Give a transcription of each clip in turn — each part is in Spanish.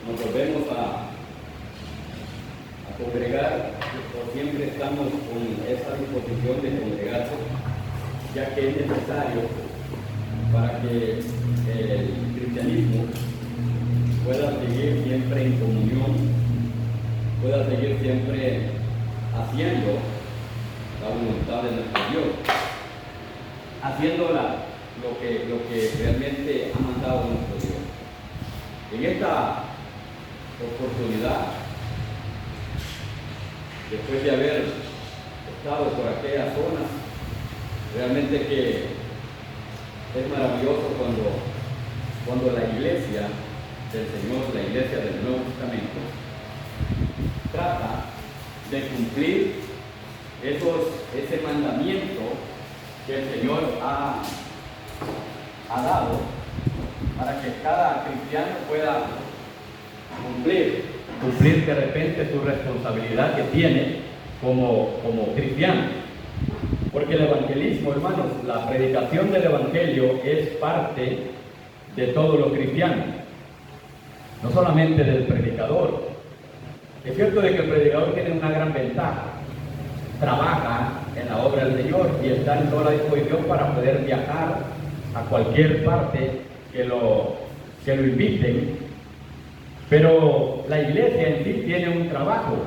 nos volvemos a congregar, o siempre estamos con esa disposición de congregarse, ya que es necesario para que el cristianismo pueda seguir siempre en comunión, pueda seguir siempre haciendo la voluntad de nuestro Dios, haciendo lo que realmente ha mandado nuestro Dios. En esta oportunidad, después de haber estado por aquellas zonas, realmente que es maravilloso cuando la iglesia del Señor, la iglesia del Nuevo Testamento, trata de cumplir ese mandamiento que el Señor ha dado para que cada cristiano pueda cumplir de repente su responsabilidad que tiene como cristiano. Porque el evangelismo, hermanos, la predicación del evangelio es parte de todos los cristianos, no solamente del predicador. Es cierto de que el predicador tiene una gran ventaja, trabaja en la obra del Señor y está en toda la disposición para poder viajar a cualquier parte que lo inviten, pero la iglesia en sí tiene un trabajo.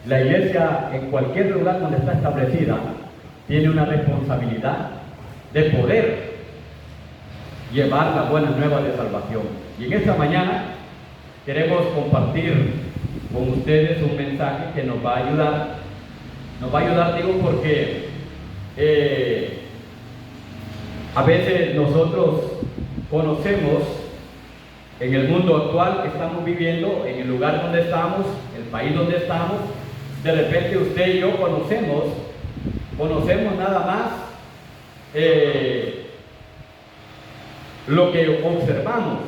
La iglesia, en cualquier lugar donde está establecida, tiene una responsabilidad de poder llevar las buenas nuevas de salvación. Y en esta mañana queremos compartir con ustedes un mensaje que nos va a ayudar. Nos va a ayudar, digo, porque a veces nosotros conocemos en el mundo actual que estamos viviendo, en el lugar donde estamos, el país donde estamos, de repente usted y yo conocemos nada más lo que observamos,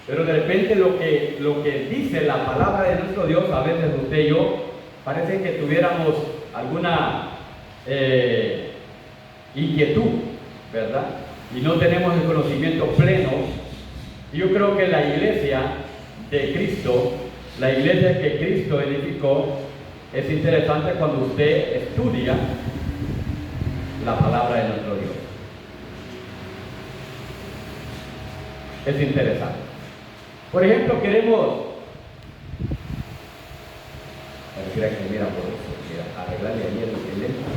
pero de repente lo que dice la palabra de nuestro Dios, a veces usted y yo parece que tuviéramos alguna inquietud, ¿verdad? Y no tenemos el conocimiento pleno. Y yo creo que la iglesia de Cristo, la iglesia que Cristo edificó, es interesante cuando usted estudia la palabra de nuestro Dios. Es interesante. Por ejemplo, queremos, pareciera que mira por eso, mira, arreglarle ahí el teléfono,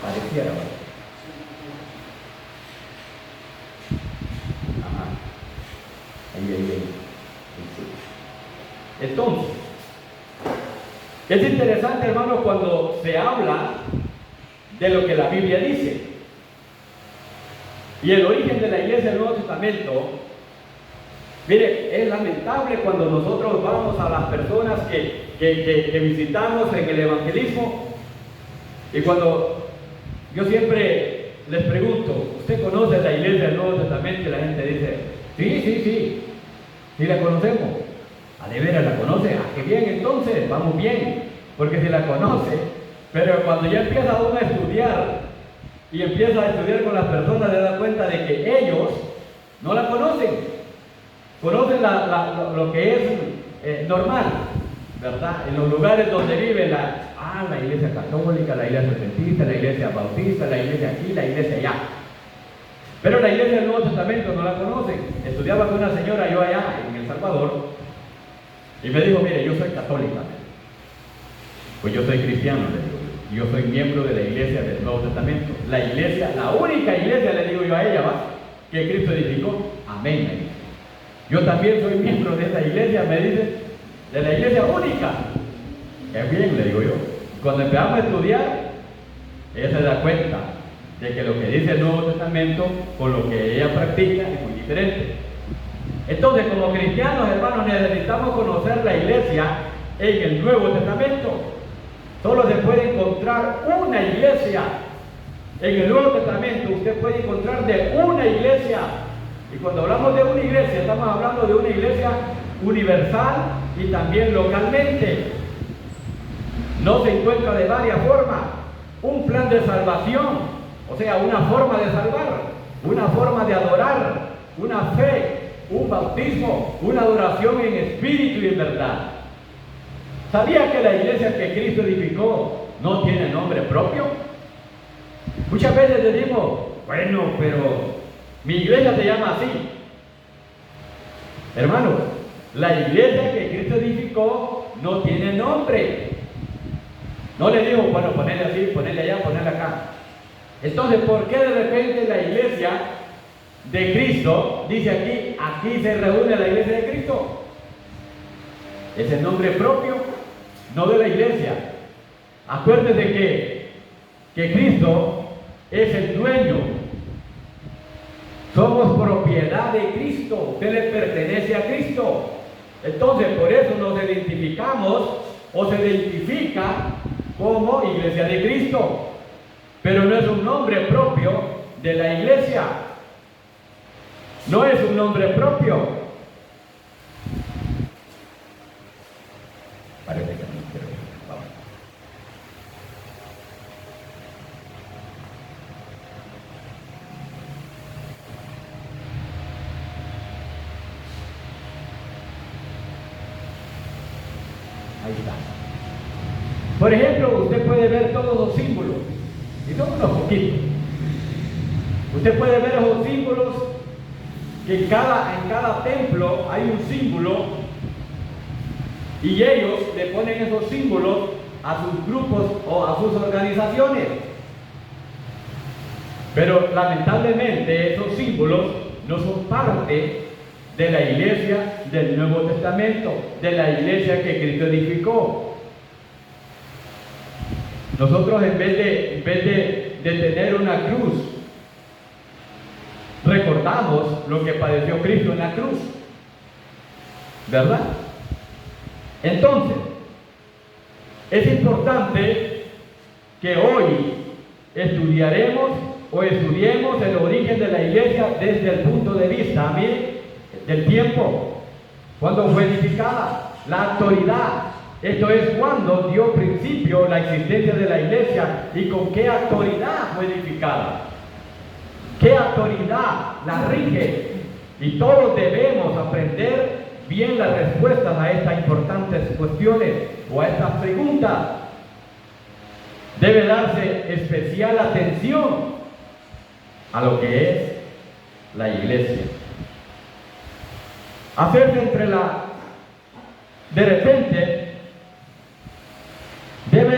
pareciera, ¿verdad? Ajá. Ahí. Entonces, es interesante, hermanos, cuando se habla de lo que la Biblia dice. Y el origen de la iglesia del Nuevo Testamento, mire, es lamentable cuando nosotros vamos a las personas que visitamos en el evangelismo, y cuando yo siempre les pregunto, ¿usted conoce la iglesia del Nuevo Testamento? Y la gente dice, sí la conocemos. ¿A de veras la conoce? Ah, qué bien, entonces, vamos bien, porque si la conoce. Pero cuando ya empieza uno a estudiar, y empieza a estudiar con las personas, se da cuenta de que ellos no la conocen. Conocen lo que es normal, ¿verdad? En los lugares donde vive la iglesia católica, la iglesia adventista, la iglesia bautista, la iglesia aquí, la iglesia allá. Pero la iglesia del Nuevo Testamento no la conocen. Estudiaba con una señora yo allá en El Salvador, y me dijo, mire, yo soy católica. Pues yo soy cristiano, le digo. Yo soy miembro de la iglesia del Nuevo Testamento. La iglesia, la única iglesia, le digo yo a ella, que Cristo edificó. Amén, me dice. Yo también soy miembro de esa iglesia, me dice, de la iglesia única. Qué bien, le digo yo. Cuando empezamos a estudiar, ella se da cuenta de que lo que dice el Nuevo Testamento con lo que ella practica es muy diferente. Entonces, como cristianos, hermanos, necesitamos conocer la iglesia en el Nuevo Testamento. Solo se puede encontrar una iglesia. En el Nuevo Testamento usted puede encontrar de una iglesia. Y cuando hablamos de una iglesia, estamos hablando de una iglesia universal y también localmente. No se encuentra de varias formas. Un plan de salvación, o sea, una forma de salvar, una forma de adorar, una fe un bautismo, una adoración en espíritu y en verdad. ¿Sabía que la iglesia que Cristo edificó no tiene nombre propio? Muchas veces decimos, bueno, pero mi iglesia se llama así. Hermano, la iglesia que Cristo edificó no tiene nombre. No le digo, bueno, ponerle así, ponerle allá, ponerle acá. Entonces, ¿por qué de repente la iglesia de Cristo dice aquí se reúne la iglesia de Cristo? Es el nombre propio, no de la iglesia. Acuérdese que Cristo es el dueño. Somos propiedad de Cristo. Usted le pertenece a Cristo. Entonces, por eso nos identificamos o se identifica como iglesia de Cristo. Pero no es un nombre propio de la iglesia. No es un nombre propio. Parece que no quiero. Vamos. Ahí está. Por ejemplo, usted puede ver todos los símbolos, y son unos poquitos. Usted puede ver esos símbolos que en cada templo hay un símbolo, y ellos le ponen esos símbolos a sus grupos o a sus organizaciones. Pero lamentablemente esos símbolos no son parte de la iglesia del Nuevo Testamento, de la iglesia que Cristo edificó. Nosotros en vez de tener una cruz, recordamos lo que padeció Cristo en la cruz, ¿verdad? Entonces, es importante que hoy estudiemos el origen de la iglesia desde el punto de vista, mire, del tiempo, cuando fue edificada, la autoridad. Esto es cuando dio principio la existencia de la iglesia y con qué autoridad fue edificada. ¿Qué autoridad la rige? Y todos debemos aprender bien las respuestas a estas importantes cuestiones o a estas preguntas. Debe darse especial atención a lo que es la iglesia. Hacerse de repente, debe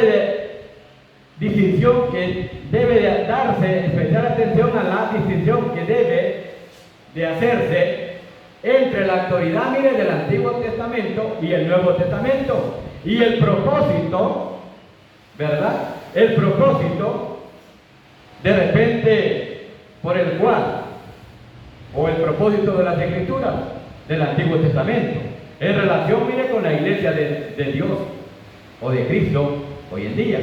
de darse especial atención a la distinción que debe de hacerse entre la autoridad, mire, del Antiguo Testamento y el Nuevo Testamento, y el propósito, ¿verdad? El propósito de repente por el cual, o el propósito de las Escrituras del Antiguo Testamento, en relación, mire, con la iglesia de Dios o de Cristo hoy en día.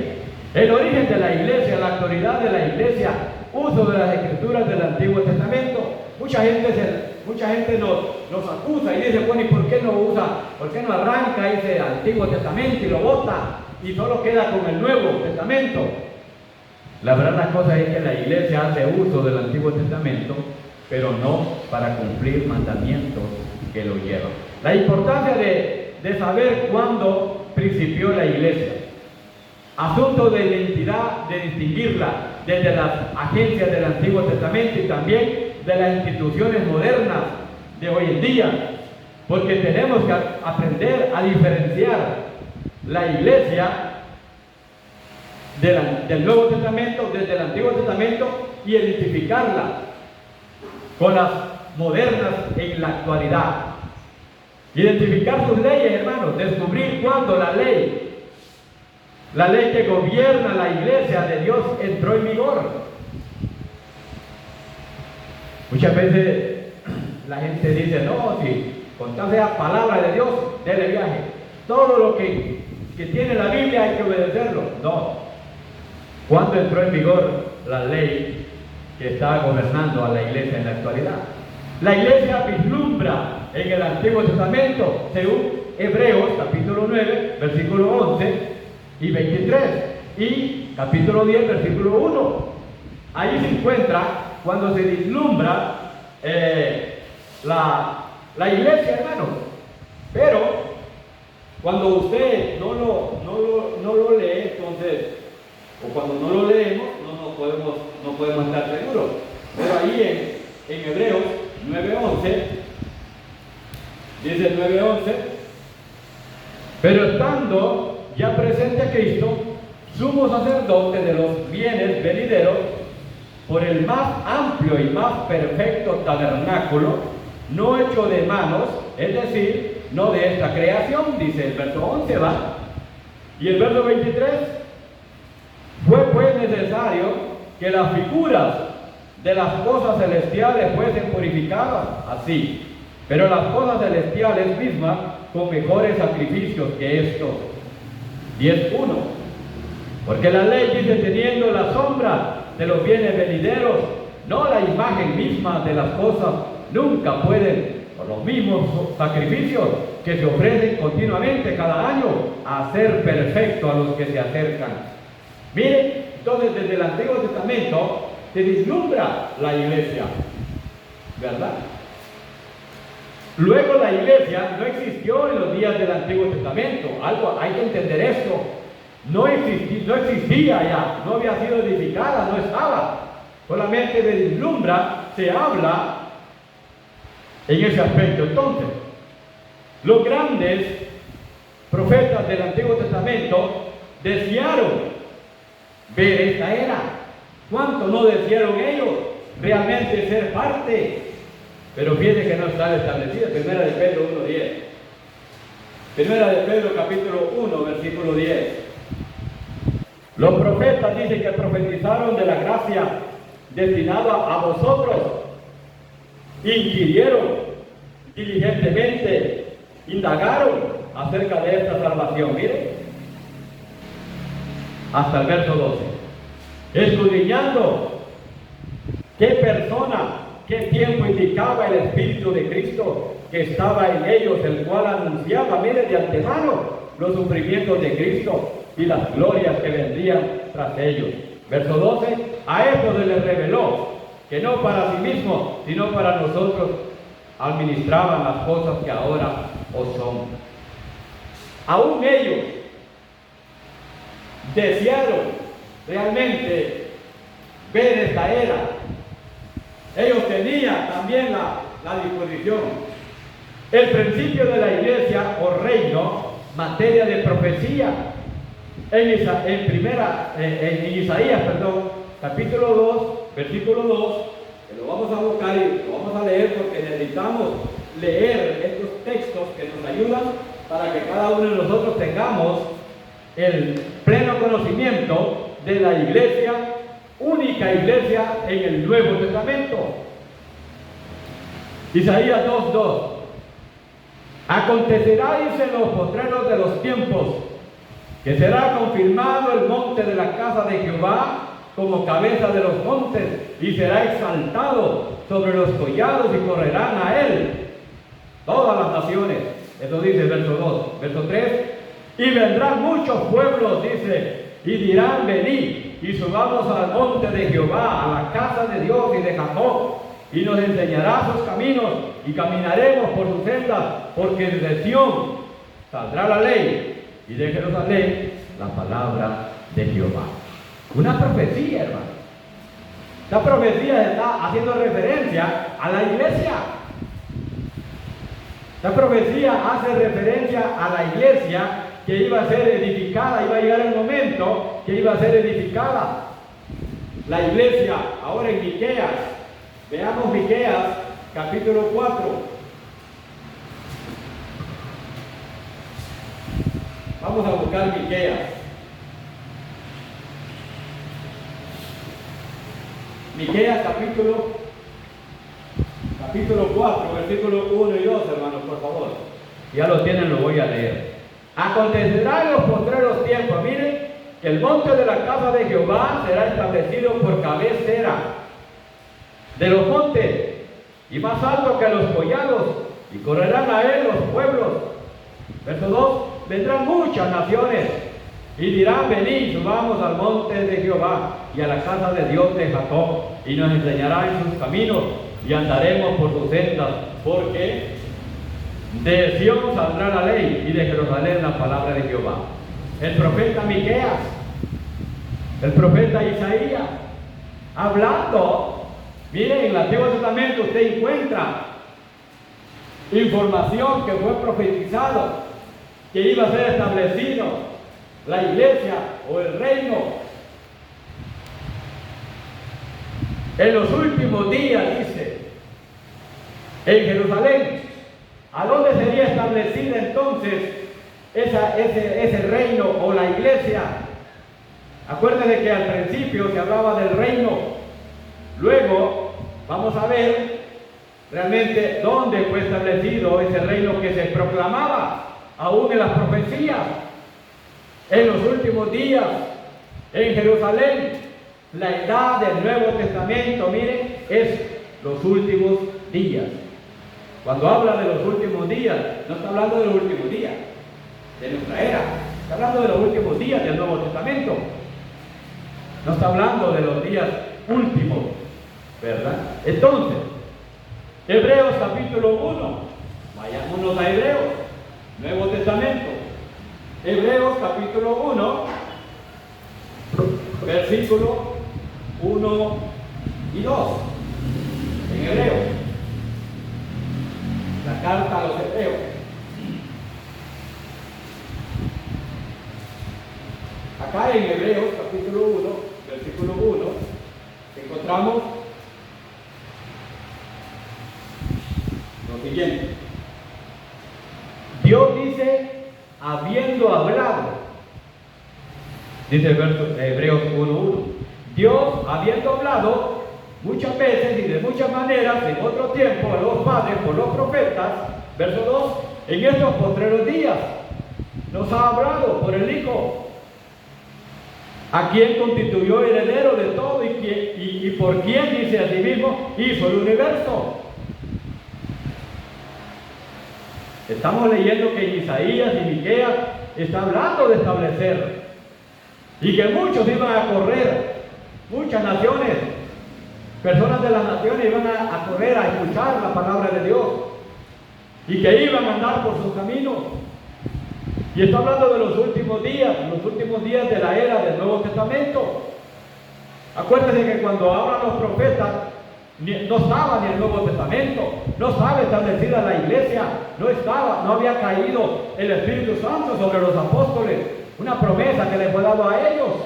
El origen de la iglesia, la autoridad de la iglesia, uso de las Escrituras del Antiguo Testamento. Mucha gente nos acusa y dice, bueno, ¿y por qué no arranca ese Antiguo Testamento y lo bota y solo queda con el Nuevo Testamento? La verdad, la cosa es que la iglesia hace uso del Antiguo Testamento, pero no para cumplir mandamientos que lo llevan. La importancia de saber cuándo principió la iglesia. Asunto de identidad, de distinguirla desde las agencias del Antiguo Testamento y también de las instituciones modernas de hoy en día, porque tenemos que aprender a diferenciar la iglesia del Nuevo Testamento, desde el Antiguo Testamento, y identificarla con las modernas en la actualidad. Identificar sus leyes, hermanos, descubrir cuándo la ley que gobierna la iglesia de Dios entró en vigor. Muchas veces la gente dice, no, si con tal sea palabra de Dios, dele viaje. Todo lo que tiene la Biblia hay que obedecerlo. No. ¿Cuándo entró en vigor la ley que está gobernando a la iglesia en la actualidad? La iglesia vislumbra en el Antiguo Testamento, según Hebreos capítulo 9, versículo 11 y 23, y capítulo 10, versículo 1. Ahí se encuentra cuando se vislumbra la iglesia, hermanos. Pero cuando usted no lo lee, entonces, o cuando no lo leemos, no podemos estar seguros. Pero ahí en Hebreos 9:11, dice 9:11, pero estando ya presente Cristo, sumo sacerdote de los bienes venideros, por el más amplio y más perfecto tabernáculo, no hecho de manos, es decir, no de esta creación, dice el verso 11, ¿va? Y el verso 23, fue pues necesario que las figuras de las cosas celestiales fuesen purificadas así, pero las cosas celestiales mismas con mejores sacrificios que estos. 10:1, porque la ley dice teniendo la sombra de los bienes venideros, no la imagen misma de las cosas, nunca pueden, por los mismos sacrificios que se ofrecen continuamente cada año, hacer perfecto a los que se acercan. Miren, entonces desde el Antiguo Testamento se vislumbra la iglesia, ¿verdad? Luego la iglesia no existió en los días del Antiguo Testamento. Algo hay que entender esto. No existía ya, no había sido edificada, no estaba. Solamente de vislumbra, se habla en ese aspecto. Entonces, los grandes profetas del Antiguo Testamento desearon ver esta era. ¿Cuánto no desearon ellos realmente ser parte? Pero fíjense que no está establecida. Primera de Pedro 1:10. Primera de Pedro capítulo 1, versículo 10. Los profetas dicen que profetizaron de la gracia destinada a vosotros. Inquirieron diligentemente, indagaron acerca de esta salvación. Miren, hasta el verso 12. Escudriñando qué persona, qué tiempo indicaba el Espíritu de Cristo que estaba en ellos, el cual anunciaba, miren, de antemano los sufrimientos de Cristo y las glorias que vendrían tras ellos. Verso 12, a esto se les reveló que no para sí mismos, sino para nosotros administraban las cosas que ahora os son. Aún ellos desearon realmente ver esta era. Ellos tenían también la disposición. El principio de la iglesia o reino, materia de profecía, en Isaías, capítulo 2, versículo 2, que lo vamos a buscar y lo vamos a leer porque necesitamos leer estos textos que nos ayudan para que cada uno de nosotros tengamos el pleno conocimiento de la iglesia, única iglesia en el Nuevo Testamento. Isaías 2:2. Acontecerá, dice, en los postreros de los tiempos, que será confirmado el monte de la casa de Jehová como cabeza de los montes, y será exaltado sobre los collados, y correrán a él todas las naciones. Eso dice el verso 2. Verso 3. Y vendrán muchos pueblos, dice, y dirán, venid, y subamos al monte de Jehová, a la casa de Dios y de Jacob, y nos enseñará sus caminos, y caminaremos por sus sendas, porque de Sión saldrá la ley, y de Jerusalén la palabra de Jehová. Una profecía, hermano. Esta profecía está haciendo referencia a la iglesia. Esta profecía hace referencia a la iglesia que iba a ser edificada, iba a llegar el momento que iba a ser edificada. La iglesia, ahora en Miqueas, veamos Miqueas, capítulo 4. Vamos a buscar Miqueas. Miqueas capítulo 4, versículos 1 y 2, hermanos, por favor. Ya lo tienen, lo voy a leer. Acontecerá en los postreros tiempos, miren, que el monte de la casa de Jehová será establecido por cabecera de los montes, y más alto que los collados, y correrán a él los pueblos. Verso 2. Vendrán muchas naciones, y dirán, venid, subamos al monte de Jehová, y a la casa de Dios de Jacob, y nos enseñará en sus caminos, y andaremos por sus sendas, porque De Sión saldrá la ley y de Jerusalén la palabra de Jehová. El profeta Miqueas, el profeta Isaías, hablando. Miren, en el Antiguo Testamento usted encuentra información que fue profetizado, que iba a ser establecido la iglesia o el reino en los últimos días, dice, en Jerusalén. ¿A dónde sería establecida entonces ese reino o la iglesia? Acuérdense que al principio se hablaba del reino. Luego vamos a ver realmente dónde fue establecido ese reino que se proclamaba aún en las profecías. En los últimos días, en Jerusalén, la edad del Nuevo Testamento, miren, es los últimos días. Cuando habla de los últimos días, no está hablando de los últimos días de nuestra era, está hablando de los últimos días del Nuevo Testamento. No está hablando de los días últimos, ¿verdad? Entonces, Hebreos capítulo 1, vayámonos a Hebreos, Nuevo Testamento. Hebreos capítulo 1, versículo 1 y 2. En Hebreos, la carta a los Hebreos. Acá en Hebreos capítulo 1, versículo 1, encontramos lo siguiente. Dios dice, habiendo hablado, dice el verso de Hebreos 1:1, Dios habiendo hablado muchas veces y de muchas maneras en otro tiempo a los padres por los profetas, verso 2, en estos postreros días nos ha hablado por el Hijo, a quien constituyó heredero de todo y por quien, dice a sí mismo, hizo el universo. Estamos leyendo que Isaías y Miqueas está hablando de establecer y que muchos iban a correr, muchas naciones, personas de las naciones iban a correr a escuchar la palabra de Dios y que iban a andar por sus caminos. Y está hablando de los últimos días de la era del Nuevo Testamento. Acuérdense que cuando hablan los profetas, no estaba ni el Nuevo Testamento, no estaba establecida la iglesia, no había caído el Espíritu Santo sobre los apóstoles, una promesa que les fue dado a ellos.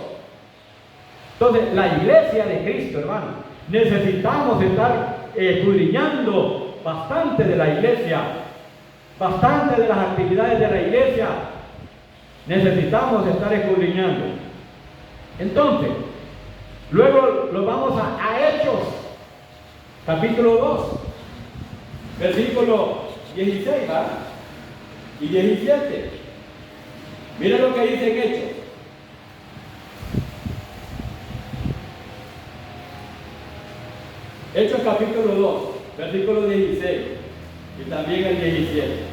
Entonces, la iglesia de Cristo, hermano, necesitamos estar escudriñando bastante de la iglesia, bastante de las actividades de la iglesia. Necesitamos estar escudriñando. Entonces, luego lo vamos a Hechos, capítulo 2, versículo 16, ¿verdad? Y 17. Mira lo que dice en Hechos. Hechos capítulo 2, versículo 16 y también el 17.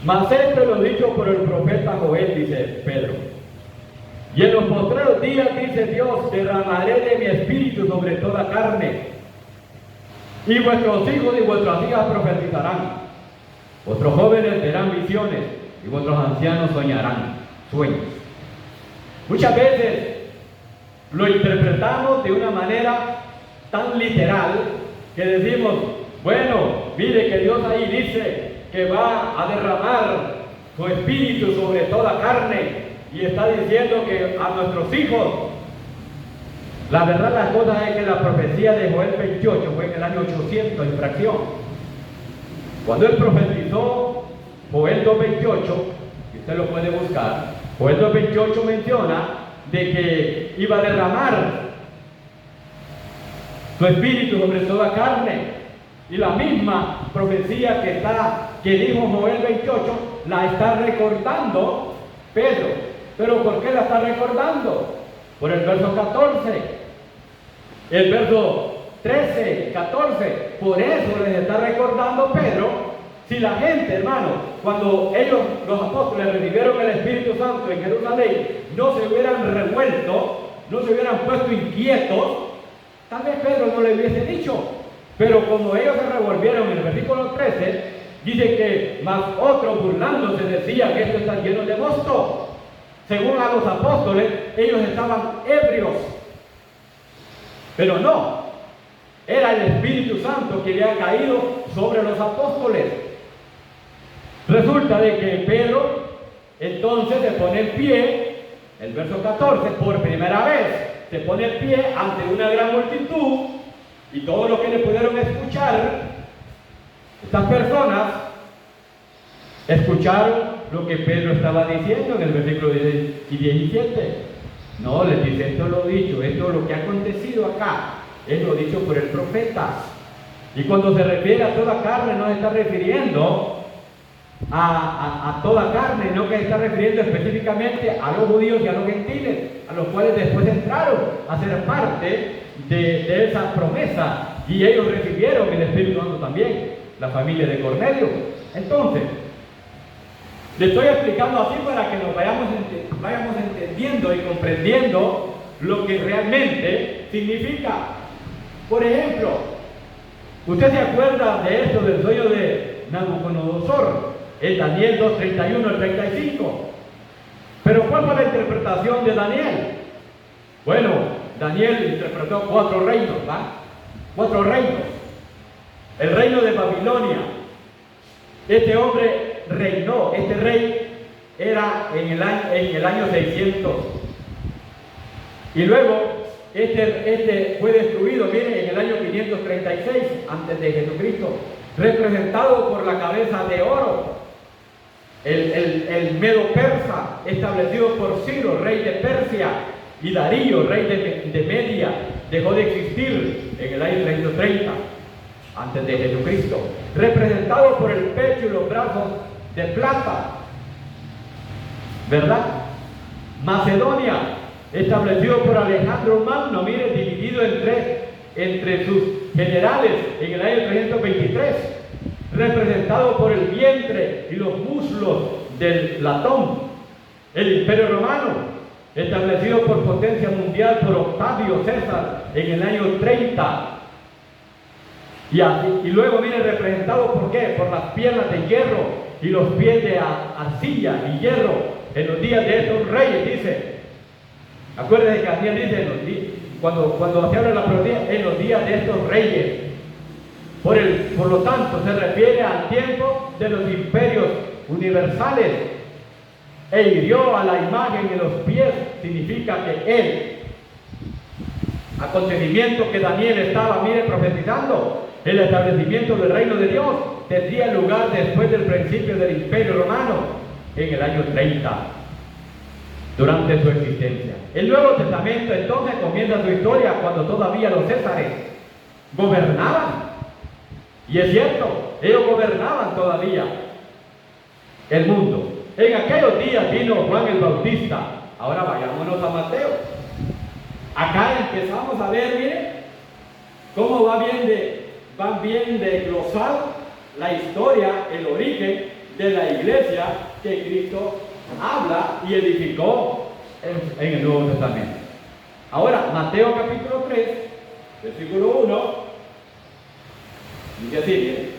Mas esto lo dicho por el profeta Joel, dice Pedro. Y en los postreros días, dice Dios, derramaré de mi espíritu sobre toda carne. Y vuestros hijos y vuestras hijas profetizarán. Vuestros jóvenes verán visiones y vuestros ancianos soñarán sueños. Muchas veces lo interpretamos de una manera tan literal que decimos, bueno, mire que Dios ahí dice que va a derramar su espíritu sobre toda carne y está diciendo que a nuestros hijos. La verdad las cosas es que la profecía de Joel 28 fue en el año 800 en fracción. Cuando él profetizó Joel 2:28, y usted lo puede buscar, Joel 2:28 menciona de que iba a derramar su espíritu sobre toda carne. Y la misma profecía que dijo Joel 28 la está recordando Pedro. ¿Pero por qué la está recordando? Por el verso 14, el verso 13, 14. Por eso les está recordando Pedro. Si la gente, hermano, cuando ellos, los apóstoles, recibieron el Espíritu Santo en Jerusalén, no se hubieran revuelto, no se hubieran puesto inquietos, tal vez Pedro no le hubiese dicho. Pero como ellos se revolvieron en el versículo 13, dice que más otros burlándose decían que estos están llenos de mosto. Según a los apóstoles, ellos estaban ebrios. Pero no, era el Espíritu Santo que había caído sobre los apóstoles. Resulta de que Pedro entonces se pone en pie, el verso 14, por primera vez se pone en pie ante una gran multitud, y todos los que le pudieron escuchar, estas personas escucharon lo que Pedro estaba diciendo en el versículo 17. No, les dice, esto es lo dicho, esto es lo que ha acontecido acá, es lo dicho por el profeta. Y cuando se refiere a toda carne, no se está refiriendo a toda carne, no que se está refiriendo específicamente a los judíos y a los gentiles, a los cuales después entraron a ser parte de esa promesa, y ellos recibieron el Espíritu Santo también, la familia de Cornelio. Entonces, le estoy explicando así para que nos vayamos entendiendo y comprendiendo lo que realmente significa. Por ejemplo, ¿usted se acuerda de esto del sueño de Nabucodonosor? En Daniel 2, 31 al 35. Pero ¿cuál fue la interpretación de Daniel? Bueno, Daniel interpretó 4 reinos, ¿va? 4 reinos. El reino de Babilonia. Este hombre reinó, este rey era en el año 600. Y luego, este fue destruido, miren, en el año 536 antes de Jesucristo, representado por la cabeza de oro. El Medo Persa, establecido por Ciro, rey de Persia, y Darío, rey de Media, dejó de existir en el año 330 antes de Jesucristo, representado por el pecho y los brazos de plata, ¿verdad? Macedonia, establecido por Alejandro Magno, mire, dividido entre sus generales en el año 323, representado por el vientre y los muslos del Latón. El Imperio Romano, establecido por potencia mundial por Octavio César en el año 30. Y luego viene representado ¿por qué? Por las piernas de hierro y los pies de arcilla y hierro en los días de estos reyes, dice. Acuérdense que Daniel dice, cuando se habla de la profecía, en los días de estos reyes. Por lo tanto, se refiere al tiempo de los imperios universales. E hirió a la imagen en los pies, significa que el acontecimiento que Daniel estaba, mire, profetizando, el establecimiento del reino de Dios, tendría lugar después del principio del Imperio Romano, en el año 30, durante su existencia. El Nuevo Testamento entonces comienza su historia cuando todavía los césares gobernaban. Y es cierto, ellos gobernaban todavía el mundo. En aquellos días vino Juan el Bautista. Ahora vayámonos a Mateo. Acá empezamos a ver, miren, cómo va bien de glosar la historia, el origen de la iglesia que Cristo habla y edificó en el Nuevo Testamento. Ahora, Mateo capítulo 3, versículo 1, dice así, miren,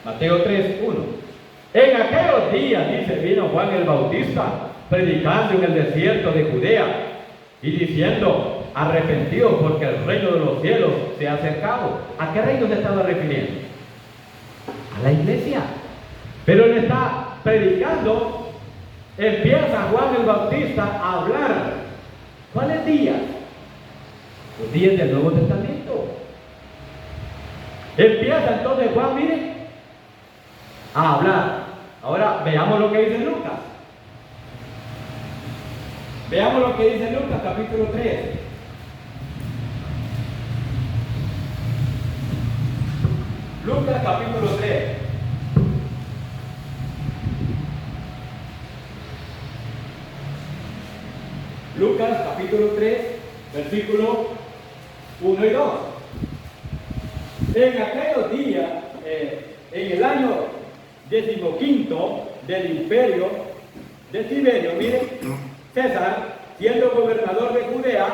Mateo 3, 1. En aquellos días, dice, vino Juan el Bautista, predicando en el desierto de Judea y diciendo, arrepentidos porque el reino de los cielos se ha acercado. ¿A qué reino se estaba refiriendo? A la iglesia. Pero él está predicando, empieza Juan el Bautista a hablar. ¿Cuáles días? Los días del Nuevo Testamento. Empieza entonces Juan, mire, a hablar. Ahora veamos lo que dice Lucas. Veamos lo que dice Lucas, capítulo 3. Lucas, capítulo 3. Lucas, capítulo 3, versículos 1 y 2. En aquellos días, en el año 15 del imperio de Tiberio, miren, César, siendo gobernador de Judea,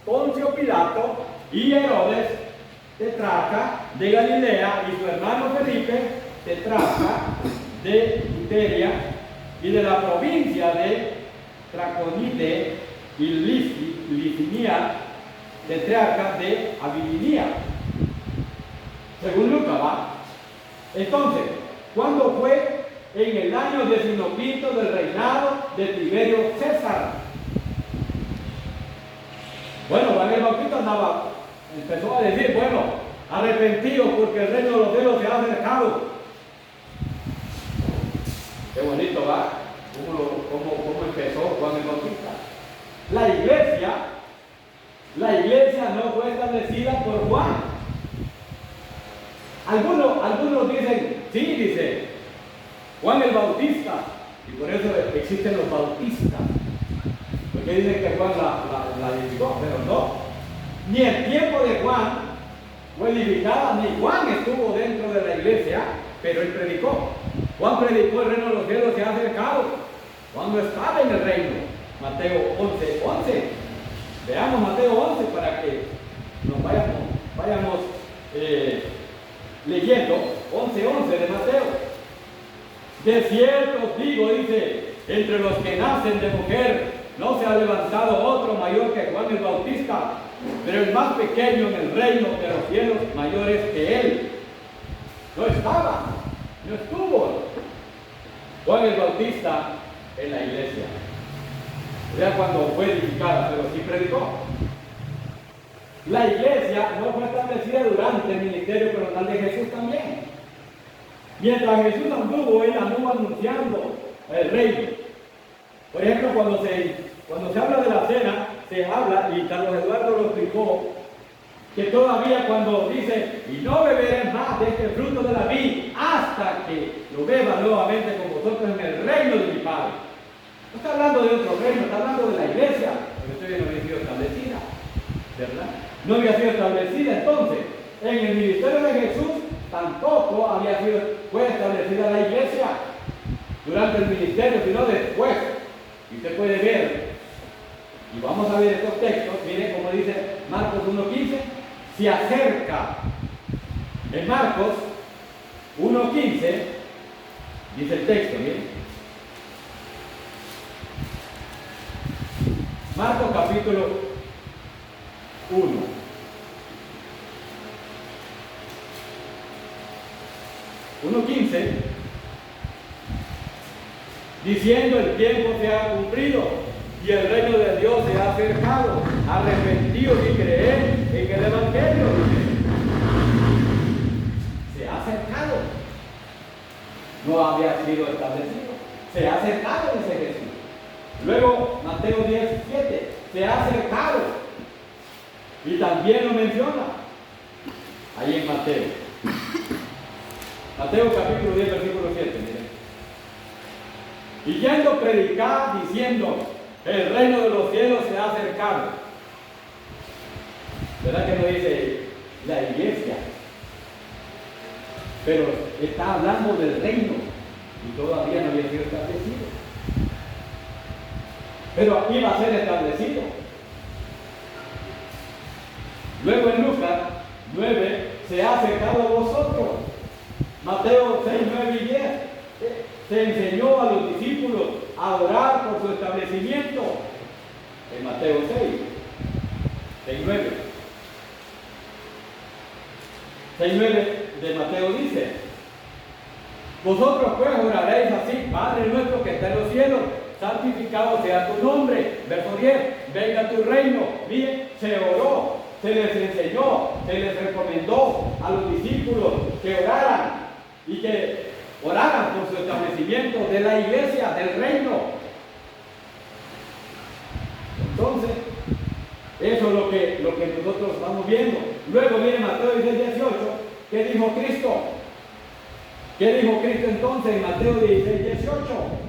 Poncio Pilato y Herodes, tetrarca de Galilea, y su hermano Felipe, tetrarca de Iturea y de la provincia de Traconite y Licinia, tetrarca de Abilinia. Según Lucas, ¿va? Entonces, ¿cuándo fue? En el año 15 del reinado de Tiberio César. Bueno, Juan el Bautista empezó a decir, bueno, arrepentidos porque el reino de los cielos se ha acercado. Qué bonito, ¿va? ¿Cómo empezó Juan el Bautista? La iglesia no fue establecida por Juan. Algunos dicen, sí, dice Juan el Bautista, y por eso existen los bautistas, porque dicen que Juan la edificó, pero no. Ni el tiempo de Juan fue edificada, ni Juan estuvo dentro de la iglesia, pero él predicó. Juan predicó, el reino de los cielos se ha acercado. Juan no estaba en el reino. Mateo 11:11. Veamos Mateo 11 para que nos vayamos leyendo 11:11 de Mateo. De cierto os digo, dice, entre los que nacen de mujer no se ha levantado otro mayor que Juan el Bautista, pero el más pequeño en el reino de los cielos mayores que él. No estaba, no estuvo Juan el Bautista en la iglesia. O sea, cuando fue edificada, pero sí predicó. La iglesia no fue establecida durante el ministerio personal de Jesús también. Mientras Jesús anduvo, él anduvo anunciando el reino. Por ejemplo, cuando se habla de la cena, se habla, y Carlos Eduardo lo explicó, que todavía cuando dice, y no beberé más de este fruto de la vid hasta que lo beba nuevamente con vosotros en el reino de mi Padre. No está hablando de otro reino, está hablando de la iglesia, porque todavía no había sido establecida, ¿verdad? No había sido establecida. Entonces, en el ministerio de Jesús tampoco fue establecida la iglesia durante el ministerio, sino después. Y usted puede ver, y vamos a ver estos textos, miren como dice Marcos 1:15, se acerca. En Marcos 1:15 dice el texto, miren. Marcos capítulo 1. Diciendo, el tiempo se ha cumplido y el reino de Dios se ha acercado. Arrepentidos y creed en el Evangelio. Se ha acercado. No había sido establecido. Se ha acercado, dice Jesús. Luego, Mateo 17, se ha acercado. Y también lo menciona ahí en Mateo. Mateo capítulo 10, versículo 7, miren. Y yendo a predicar, diciendo, el reino de los cielos se ha acercado. ¿Verdad que no dice la iglesia? Pero está hablando del reino y todavía no había sido establecido. Pero iba a ser establecido. Luego en Lucas 9, se ha acercado a vosotros. Mateo 6, 9 y 10. Se enseñó a los discípulos a orar por su establecimiento. En Mateo 6, 9. 6:9 de Mateo dice: vosotros pues oraréis así: Padre nuestro que está en los cielos, santificado sea tu nombre. Verso 10, venga tu reino. Bien, se oró, se les enseñó, se les recomendó a los discípulos que oraran y que oraran por su establecimiento de la iglesia, del reino. Entonces, eso es lo que nosotros estamos viendo. Luego viene Mateo 16:18. ¿Qué dijo Cristo? ¿Qué dijo Cristo entonces en Mateo 16:18?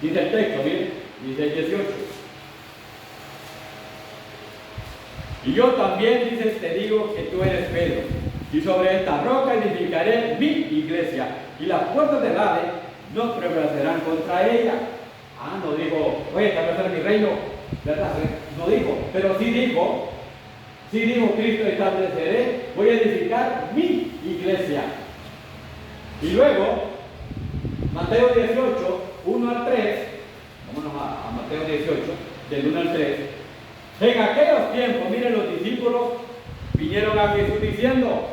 Dice el texto, miren, 16:18. Y yo también, dices, te digo que tú eres Pedro, y sobre esta roca edificaré mi iglesia, y las puertas del Hades no prevalecerán contra ella. Ah, no dijo, voy a establecer mi reino, ¿verdad? No dijo, pero sí dijo Sí dijo Cristo, estableceré, voy a edificar mi iglesia. Y luego, Mateo 18, 1 al 3, vámonos a Mateo 18, del 1 al 3. En aquellos tiempos, miren, los discípulos vinieron a Jesús diciendo: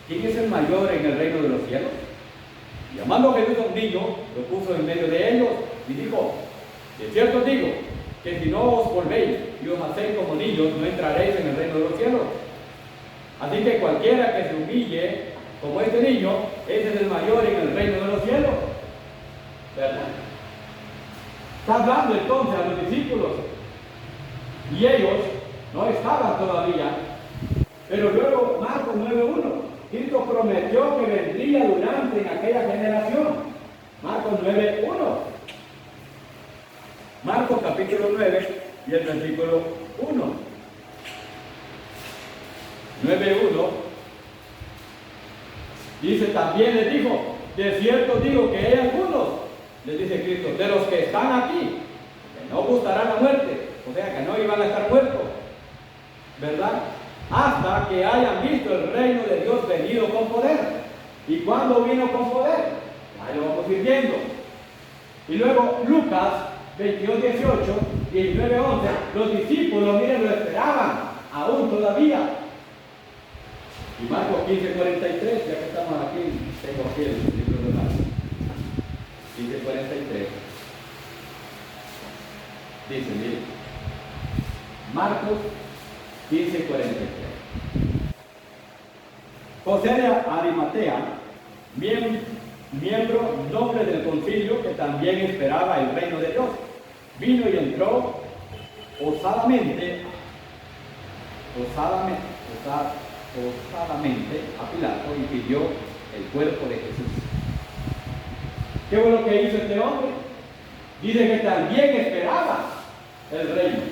¿quién es el mayor en el reino de los cielos? Y llamando a Jesús a un niño, lo puso en medio de ellos y dijo: de cierto digo, que si no os volvéis y os hacéis como niños, no entraréis en el reino de los cielos. Así que cualquiera que se humille como este niño, ese es el mayor en el reino de los cielos. ¿Verdad? Está hablando entonces a los discípulos, y ellos no estaban todavía. Pero luego, Marcos 9:1, Cristo prometió que vendría durante en aquella generación. Marcos 9:1. Marcos capítulo 9 y el versículo 1. 9:1 dice: también les dijo, de cierto digo que hay algunos, les dice Cristo, de los que están aquí, que no gustarán la muerte, o sea que no iban a estar muertos, ¿verdad? Hasta que hayan visto el reino de Dios venido con poder. ¿Y cuándo vino con poder? Ahí lo vamos a ir viendo. Y luego Lucas 22:18, 19:11, los discípulos, miren, lo esperaban, aún todavía. Y Marcos 15:43, ya que estamos aquí, tengo aquí el libro de Marcos. 15:43. Dice, miren, Marcos 15:43. José de Arimatea, miembro noble del concilio, que también esperaba el reino de Dios, vino y entró osadamente a Pilato y pidió el cuerpo de Jesús. ¿Qué fue lo que hizo este hombre? Dice que también esperaba el reino,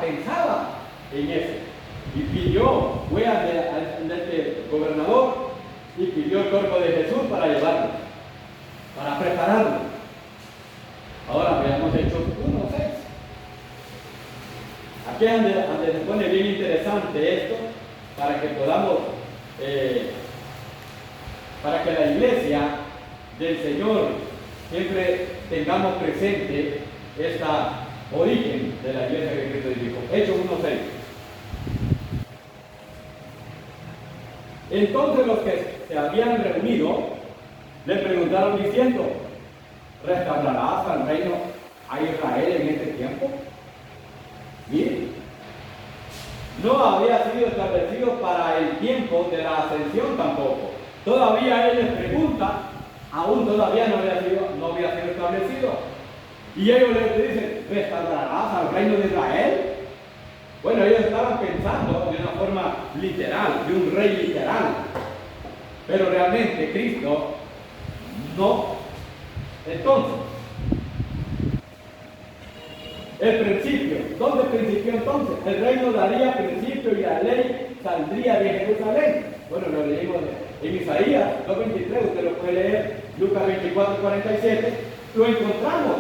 pensaba en eso, y pidió, fue al este gobernador y pidió el cuerpo de Jesús para llevarlo, para prepararlo. Ahora veamos Hechos 1:6. Aquí es donde se pone bien interesante esto, para que podamos, para que la iglesia del Señor siempre tengamos presente esta origen de la iglesia que Cristo edificó. Hechos 1:6. Entonces los que se habían reunido le preguntaron diciendo: ¿restaurarás al reino a Israel en este tiempo? Miren, no había sido establecido para el tiempo de la ascensión tampoco. Todavía él les pregunta, aún todavía no había sido establecido. Y ellos le dicen: ¿restaurarás al reino de Israel? Bueno, ellos estaban pensando de una forma literal, de un rey literal. Pero realmente Cristo no. Entonces, el principio, ¿dónde principió entonces? El reino daría principio y la ley saldría de Jerusalén. Bueno, lo leímos en Isaías 2:23, usted lo puede leer, Lucas 24:47, lo encontramos.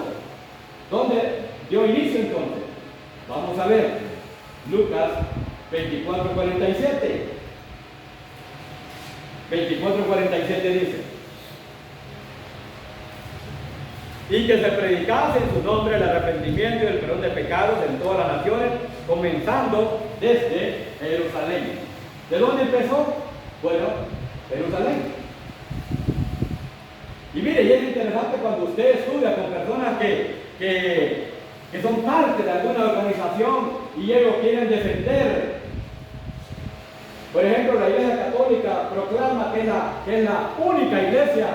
¿Dónde dio inicio entonces? Vamos a ver, Lucas 24:47. 24:47 dice: y que se predicase en su nombre el arrepentimiento y el perdón de pecados en todas las naciones, comenzando desde Jerusalén. ¿De dónde empezó? Bueno, Jerusalén. Y mire, y es interesante cuando usted estudia con personas que son parte de alguna organización y ellos quieren defender. Por ejemplo, la Iglesia Católica proclama que es la única iglesia.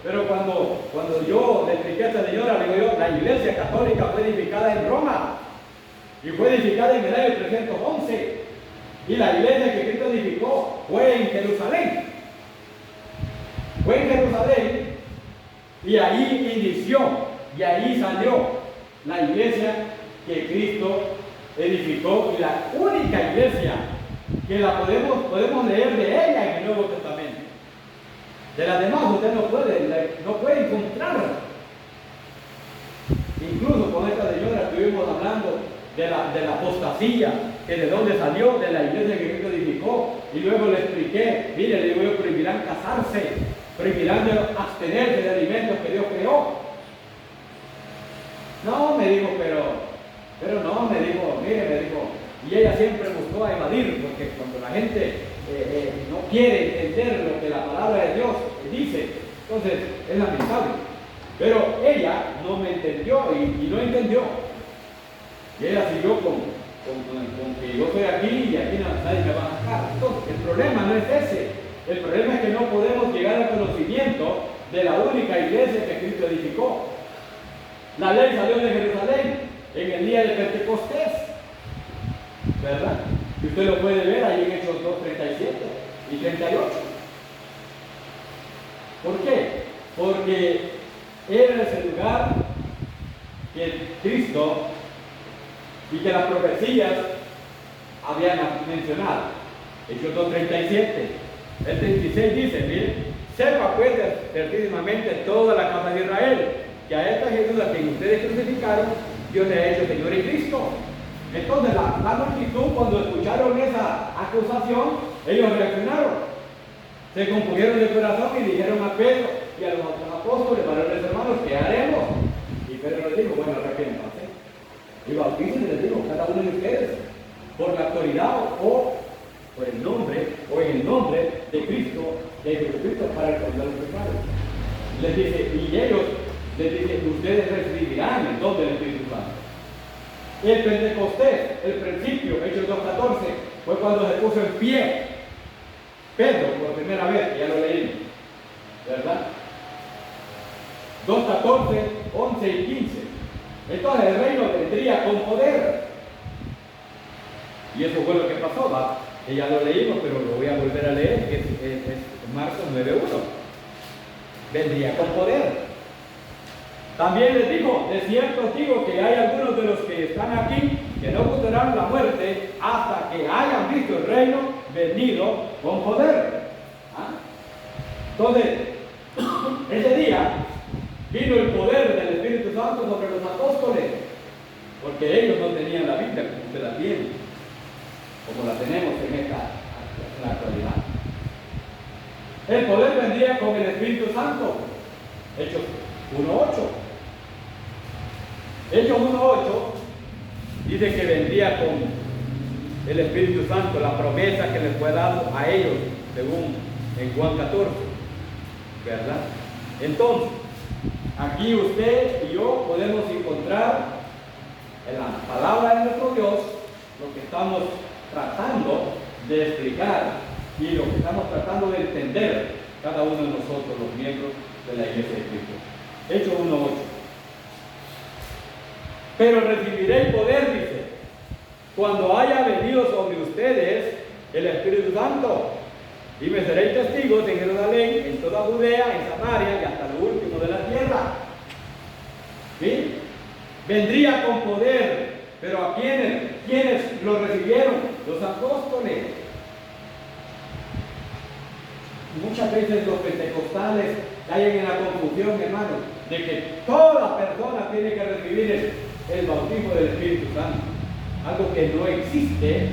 Pero cuando yo le expliqué a esta señora, le digo yo, la Iglesia Católica fue edificada en Roma y fue edificada en el año 311, y la iglesia que Cristo edificó fue en Jerusalén. Fue en Jerusalén, y ahí inició, y ahí salió la iglesia que Cristo edificó, y la única iglesia que la podemos leer de ella en el Nuevo Testamento. De las demás usted no puede encontrarla. Incluso con esta señora estuvimos hablando de la apostasía, que de dónde salió, de la iglesia que Cristo edificó, y luego le expliqué, mire, le digo, prohibirán casarse, prohibirán de abstenerse de alimentos que Dios creó. No, me dijo, pero no, me dijo, mire, me dijo, y ella siempre buscó a evadir, porque cuando la gente no quiere entender lo que la palabra de Dios dice, entonces es lamentable. Pero ella no me entendió y no entendió. Y ella siguió con que yo estoy aquí y aquí nadie me va a sacar. Entonces, el problema no es ese. El problema es que no podemos llegar al conocimiento de la única iglesia que Cristo edificó. La ley salió de Jerusalén en el día de Pentecostés, ¿verdad? Y usted lo puede ver ahí en Hechos 2, 37 y 38. ¿Por qué? Porque era ese lugar que Cristo y que las profecías habían mencionado. Hechos 2:37. El 36 dice, miren, sepa pues certísimamente toda la casa de Israel, que a esta Jesús a quien ustedes crucificaron, Dios le ha hecho Señor y Cristo. Entonces la multitud, cuando escucharon esa acusación, ellos reaccionaron. Se compusieron de corazón y dijeron a Pedro y a los otros apóstoles, varones hermanos, ¿qué haremos? Y Pedro les dijo, bueno, arrepiéntanse y bautícense, les digo, cada uno de ustedes, por la autoridad o por el nombre, o en el nombre de Cristo, de Jesucristo, para el perdón de los pecados. Les dice, y ellos les dicen, ustedes recibirán el don del Espíritu Santo. El Pentecostés, el principio, Hechos 2:14, fue cuando se puso en pie Pedro por primera vez, que ya lo leímos, ¿verdad? 2:14, 11 y 15. Entonces el reino vendría con poder. Y eso fue lo que pasó, ¿va? Que ya lo leímos, pero lo voy a volver a leer, que es Marcos 9:1. Vendría con poder. También les dijo, de cierto os digo que hay algunos de los que están aquí que no gustarán la muerte hasta que hayan visto el reino venido con poder. ¿Ah? Entonces, ese día vino el poder del Espíritu Santo sobre los apóstoles, porque ellos no tenían la Biblia como usted la tiene, como la tenemos en la actualidad. El poder vendría con el Espíritu Santo. Hechos 1:8. Hechos 1:8 dice que vendría con el Espíritu Santo, la promesa que les fue dado a ellos, según en Juan 14, ¿verdad? Entonces, aquí usted y yo podemos encontrar en la palabra de nuestro Dios lo que estamos tratando de explicar y lo que estamos tratando de entender cada uno de nosotros, los miembros de la Iglesia de Cristo. Hechos 1:8. Pero recibiréis poder, dice, cuando haya venido sobre ustedes el Espíritu Santo, y me seréis testigos en Jerusalén, en toda Judea, en Samaria y hasta lo último de la tierra. ¿Sí? Vendría con poder, pero ¿a quiénes lo recibieron? Los apóstoles. Muchas veces los pentecostales caen en la confusión, hermanos, de que toda persona tiene que recibir el bautismo del Espíritu Santo, algo que no existe,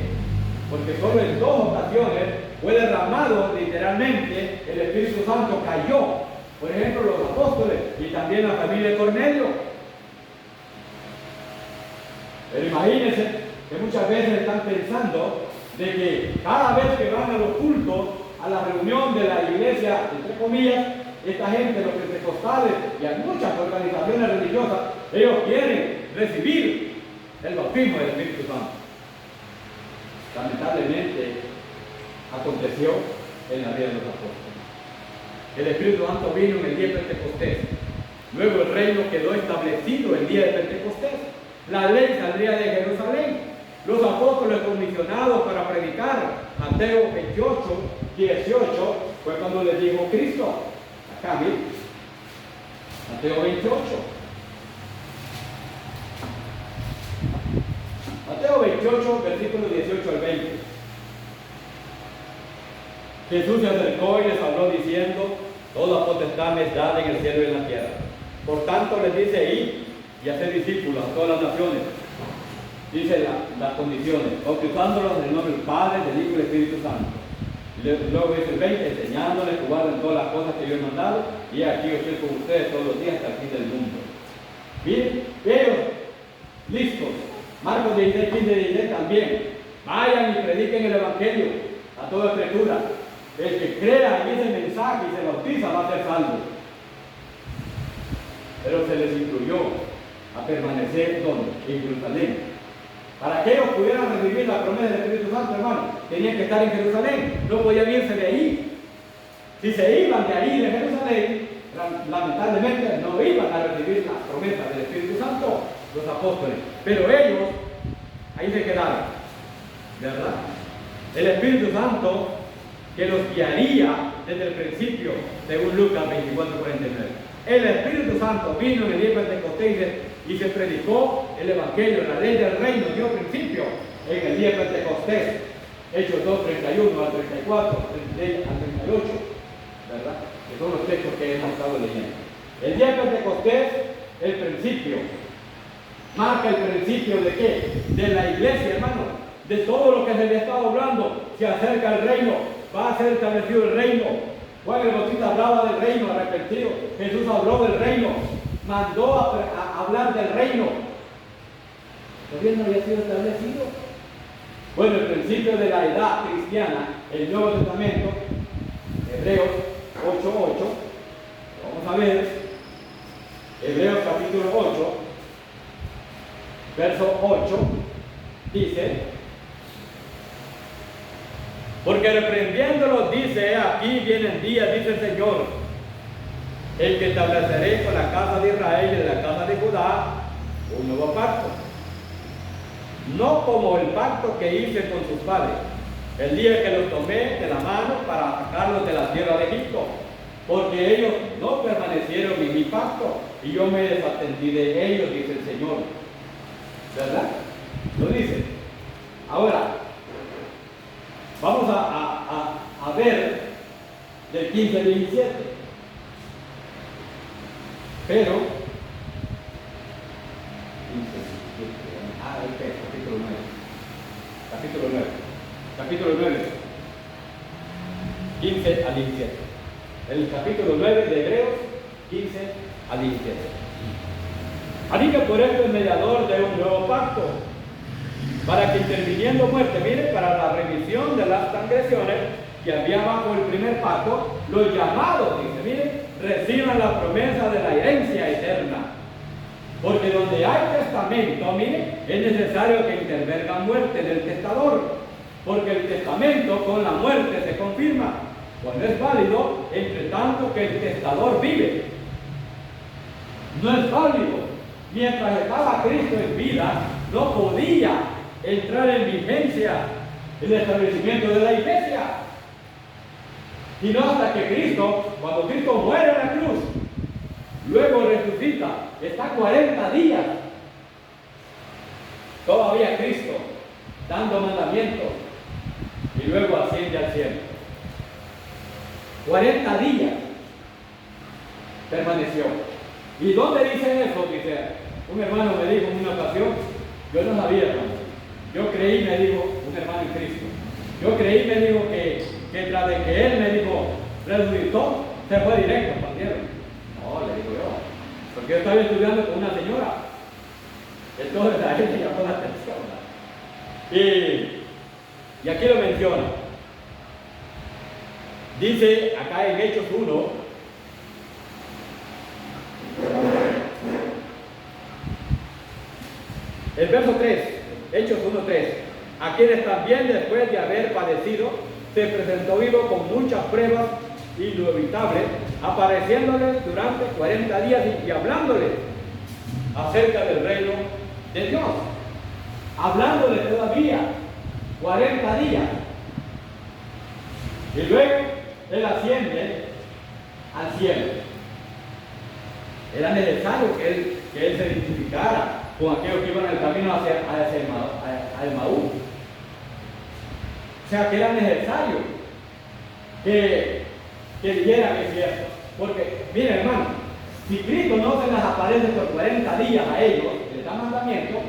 porque solo en 2 ocasiones fue derramado literalmente el Espíritu Santo, cayó, por ejemplo, los apóstoles y también la familia de Cornelio. Pero imagínense que muchas veces están pensando de que cada vez que van a los cultos, a la reunión de la iglesia, entre comillas, esta gente, los pentecostales y hay muchas organizaciones religiosas, ellos quieren recibir el bautismo del Espíritu Santo. Lamentablemente aconteció en la vida de los apóstoles. El Espíritu Santo vino en el día de Pentecostés. Luego el reino quedó establecido el día de Pentecostés. La ley saldría de Jerusalén. Los apóstoles comisionados para predicar, Mateo 28, 18, fue cuando les dijo Cristo. Acá, miren, Mateo 28. Mateo 28, versículos 18 al 20. Jesús se acercó y les habló diciendo, toda potestad me es dada en el cielo y en la tierra. Por tanto les dice, id y haced discípulos a todas las naciones, Dice las condiciones, bautizándolos en el nombre del Padre, del Hijo y del Espíritu Santo. Luego dice el 20, enseñándoles que guarden todas las cosas que yo he mandado, y aquí yo estoy con ustedes todos los días hasta el fin del mundo. Miren, ellos, listos. Marcos 16, 15, 16 también. Vayan y prediquen el Evangelio a toda criatura. El que crea en ese mensaje y se bautiza va a ser salvo. Pero se les instruyó a permanecer ¿dónde? En Jerusalén. Para que ellos pudieran recibir la promesa del Espíritu Santo, hermano, tenían que estar en Jerusalén, no podían irse de ahí. Si se iban de ahí, de Jerusalén, lamentablemente no iban a recibir las promesas del Espíritu Santo, los apóstoles. Pero ellos, ahí se quedaron, ¿verdad? El Espíritu Santo que los guiaría desde el principio, según Lucas 24:49. El Espíritu Santo vino en el día de Pentecostés y se predicó el Evangelio, la ley del reino dio principio en el día de Pentecostés, Hechos 2:31 al 34, 36 al 38, ¿verdad? Que son los textos que hemos estado leyendo. El día de Pentecostés, el principio, marca el principio de qué? De la iglesia, hermano, de todo lo que se le está hablando, se acerca el reino, va a ser establecido el reino. Juan el Bautista hablaba del reino arrepentido, Jesús habló del reino, mandó a hablar del reino. ¿Todavía no había sido establecido? Bueno, el principio de la edad cristiana, el Nuevo Testamento, Hebreos 8:8, vamos a ver, Hebreos capítulo 8, verso 8, dice, porque reprendiéndolos dice, aquí vienen días, dice el Señor, el que estableceré con la casa de Israel y de la casa de Judá un nuevo pacto. No como el pacto que hice con sus padres, el día que los tomé de la mano para sacarlos de la tierra de Egipto, porque ellos no permanecieron en mi pacto y yo me desatendí de ellos, dice el Señor. ¿Verdad? Lo dice. Ahora, vamos a ver del 15 al 17. Pero, capítulo 9. Capítulo 9. 15 al 17. El capítulo 9 de Hebreos, 15 al 17. Así que por esto es mediador de un nuevo pacto, para que interviniendo muerte, mire, para la remisión de las transgresiones que había bajo el primer pacto, los llamados, dice, mire, reciban la promesa de la herencia eterna. Porque donde hay testamento, mire, es necesario que intervenga muerte del testador, porque el testamento con la muerte se confirma, cuando es válido, entre tanto que el testador vive. No es válido. Mientras estaba Cristo en vida, no podía entrar en vigencia el establecimiento de la iglesia. Y no hasta que Cristo, cuando Cristo muere en la cruz, luego resucita, está 40 días, todavía Cristo, dando mandamientos, y luego asciende al cielo. 40 días permaneció. ¿Y dónde dice eso? Dice, un hermano me dijo en una ocasión, yo no sabía, hermano. Yo creí, me dijo un hermano en Cristo. Yo creí, me dijo que tras de que él me dijo, resucitó, se fue directo para el cielo. No, le digo yo, porque yo estaba estudiando con una señora. Entonces a él le llamó la atención. Y aquí lo menciona. Dice acá en Hechos 1, el verso 3, Hechos 1:3, a quienes también después de haber padecido, se presentó vivo con muchas pruebas inevitables, apareciéndoles durante 40 días y hablándoles acerca del reino de Dios. Hablándoles todavía 40 días. Y luego él asciende al cielo. Era necesario que él se identificara con aquellos que iban en el camino hacia Emaús. O sea que era necesario que dijeran es cierto. Porque, miren hermano, si Cristo no se les aparece por 40 días a ellos, les da mandamiento,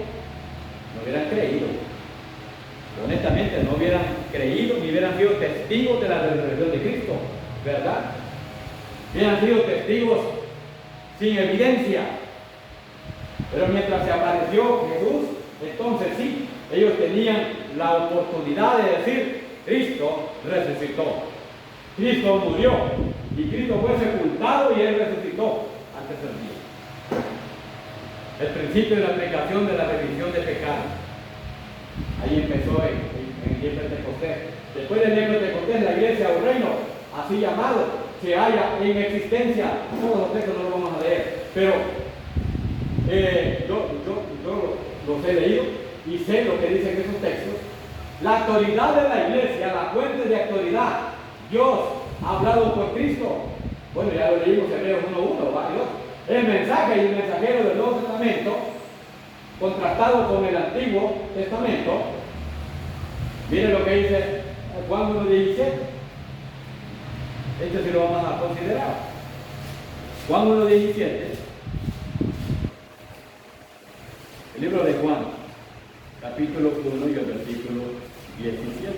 no hubieran creído. Honestamente, no hubieran creído ni hubieran sido testigos de la resurrección de Cristo, ¿verdad? Hubieran sido testigos sin evidencia. Pero mientras se apareció Jesús, entonces sí, ellos tenían la oportunidad de decir: Cristo resucitó, Cristo murió y Cristo fue sepultado y Él resucitó antes del día. El principio de la aplicación de la remisión de pecados. Ahí empezó en el día de Pentecostés. Después del día de Pentecostés, la iglesia o reino, así llamado, se halla en existencia. Todos los textos no los vamos a leer, pero yo los he leído y sé lo que dicen esos textos. La autoridad de la iglesia, la fuente de autoridad, Dios ha hablado por Cristo. Bueno, ya lo leímos en Hebreos 1:1, varios. El mensaje y el mensajero del Nuevo Testamento, contrastado con el Antiguo Testamento. Miren lo que dice Juan 1:17. Este sí lo vamos a considerar. Juan 1:17. El libro de Juan, capítulo 1 y el versículo 17.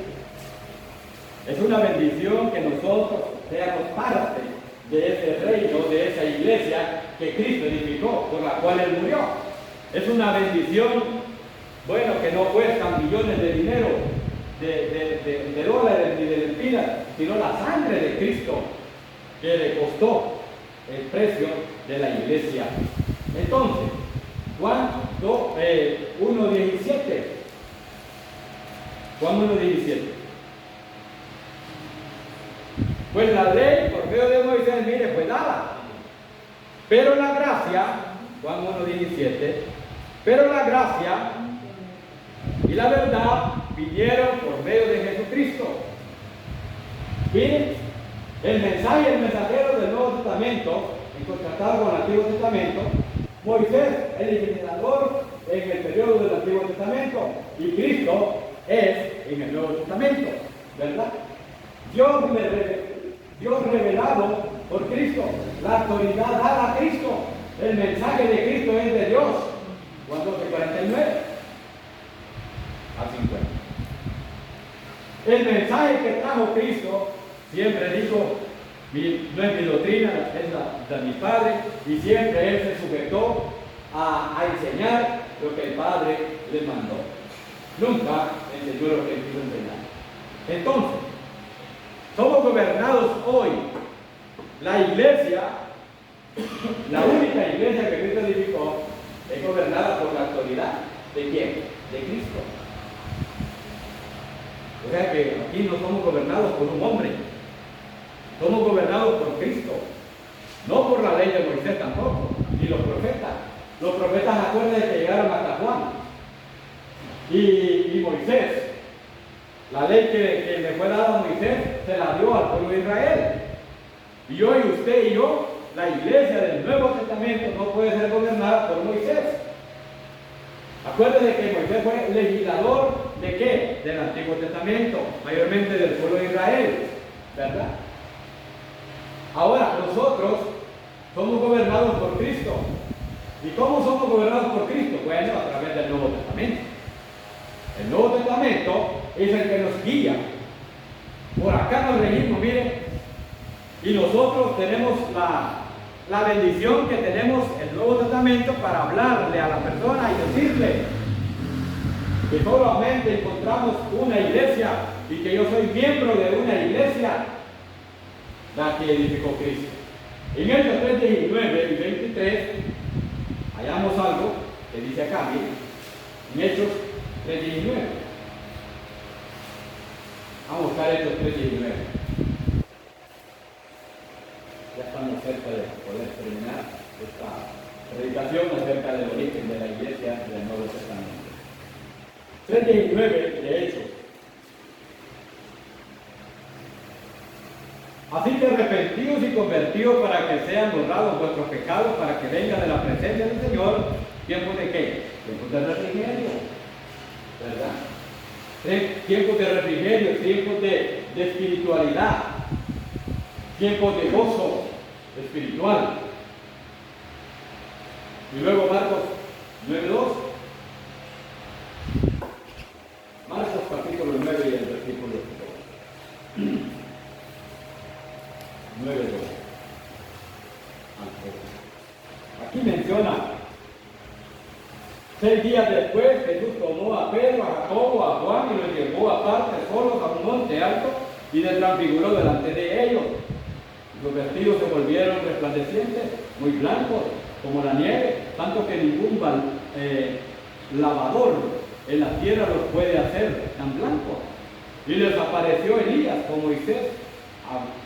Es una bendición que nosotros seamos parte de ese reino, de esa iglesia que Cristo edificó, por la cual Él murió. Es una bendición, bueno, que no cuesta millones de dinero, de dólares ni de lempiras, sino la sangre de Cristo que le costó el precio de la iglesia. Entonces, Juan 1:17. Juan 1:17. Pues la ley por medio de Moisés, mire, fue dada. Pero la gracia, Juan 1:17, pero la gracia y la verdad vinieron por medio de Jesucristo. Miren, el mensaje y el mensajero del Nuevo Testamento, en contrastado con el Antiguo Testamento, Moisés, el legislador en el periodo del Antiguo Testamento, y Cristo es en el Nuevo Testamento, ¿verdad? Dios revelado por Cristo, la autoridad dada a Cristo, el mensaje de Cristo es de Dios. Juan 12:49 al 50. El mensaje que trajo Cristo, siempre dijo, no es mi doctrina, es la de mi Padre, y siempre Él se sujetó a enseñar lo que el Padre le mandó. Nunca enseñó lo que Él quiso enseñar. Entonces, somos gobernados hoy. La iglesia, la única iglesia que Cristo edificó, es gobernada por la autoridad. ¿De quién? De Cristo. O sea que aquí no somos gobernados por un hombre. Somos gobernados por Cristo. No por la ley de Moisés tampoco, ni los profetas. Los profetas, acuérdense que llegaron hasta Juan. Y Moisés, la ley que le fue dada a Moisés, se la dio al pueblo de Israel. Y hoy usted y yo, la iglesia del Nuevo Testamento, no puede ser gobernada por Moisés. Acuérdense que Moisés fue legislador ¿de qué? Del Antiguo Testamento, mayormente del pueblo de Israel, ¿verdad? Ahora, nosotros somos gobernados por Cristo. ¿Y cómo somos gobernados por Cristo? Bueno, a través del Nuevo Testamento. El Nuevo Testamento es el que nos guía. Por acá nos regimos, miren, y nosotros tenemos la bendición que tenemos el Nuevo Testamento para hablarle a la persona y decirle que solamente encontramos una iglesia y que yo soy miembro de una iglesia, la que edificó Cristo. En Hechos 3:19 y 23 hallamos algo que dice acá, miren, en Hechos 3:19. Vamos a buscar Hechos 3:19. Ya estamos cerca de poder terminar esta predicación acerca del origen de la iglesia del Nuevo Testamento. 3:19 de Hechos. Así que arrepentidos y convertidos para que sean borrados vuestros pecados, para que venga de la presencia del Señor, ¿tiempos de qué? Tiempos de refrigerio, ¿verdad? Tiempos de refrigerio, tiempos de espiritualidad, tiempos de gozo espiritual. Y luego Marcos 9:2. Aquí menciona, 6 días después Jesús tomó a Pedro, a Jacobo, a Juan y los llevó aparte solos a un monte alto y les transfiguró delante de ellos. Sus vestidos se volvieron resplandecientes, muy blancos, como la nieve, tanto que ningún lavador en la tierra los puede hacer tan blancos. Y les apareció Elías con Moisés,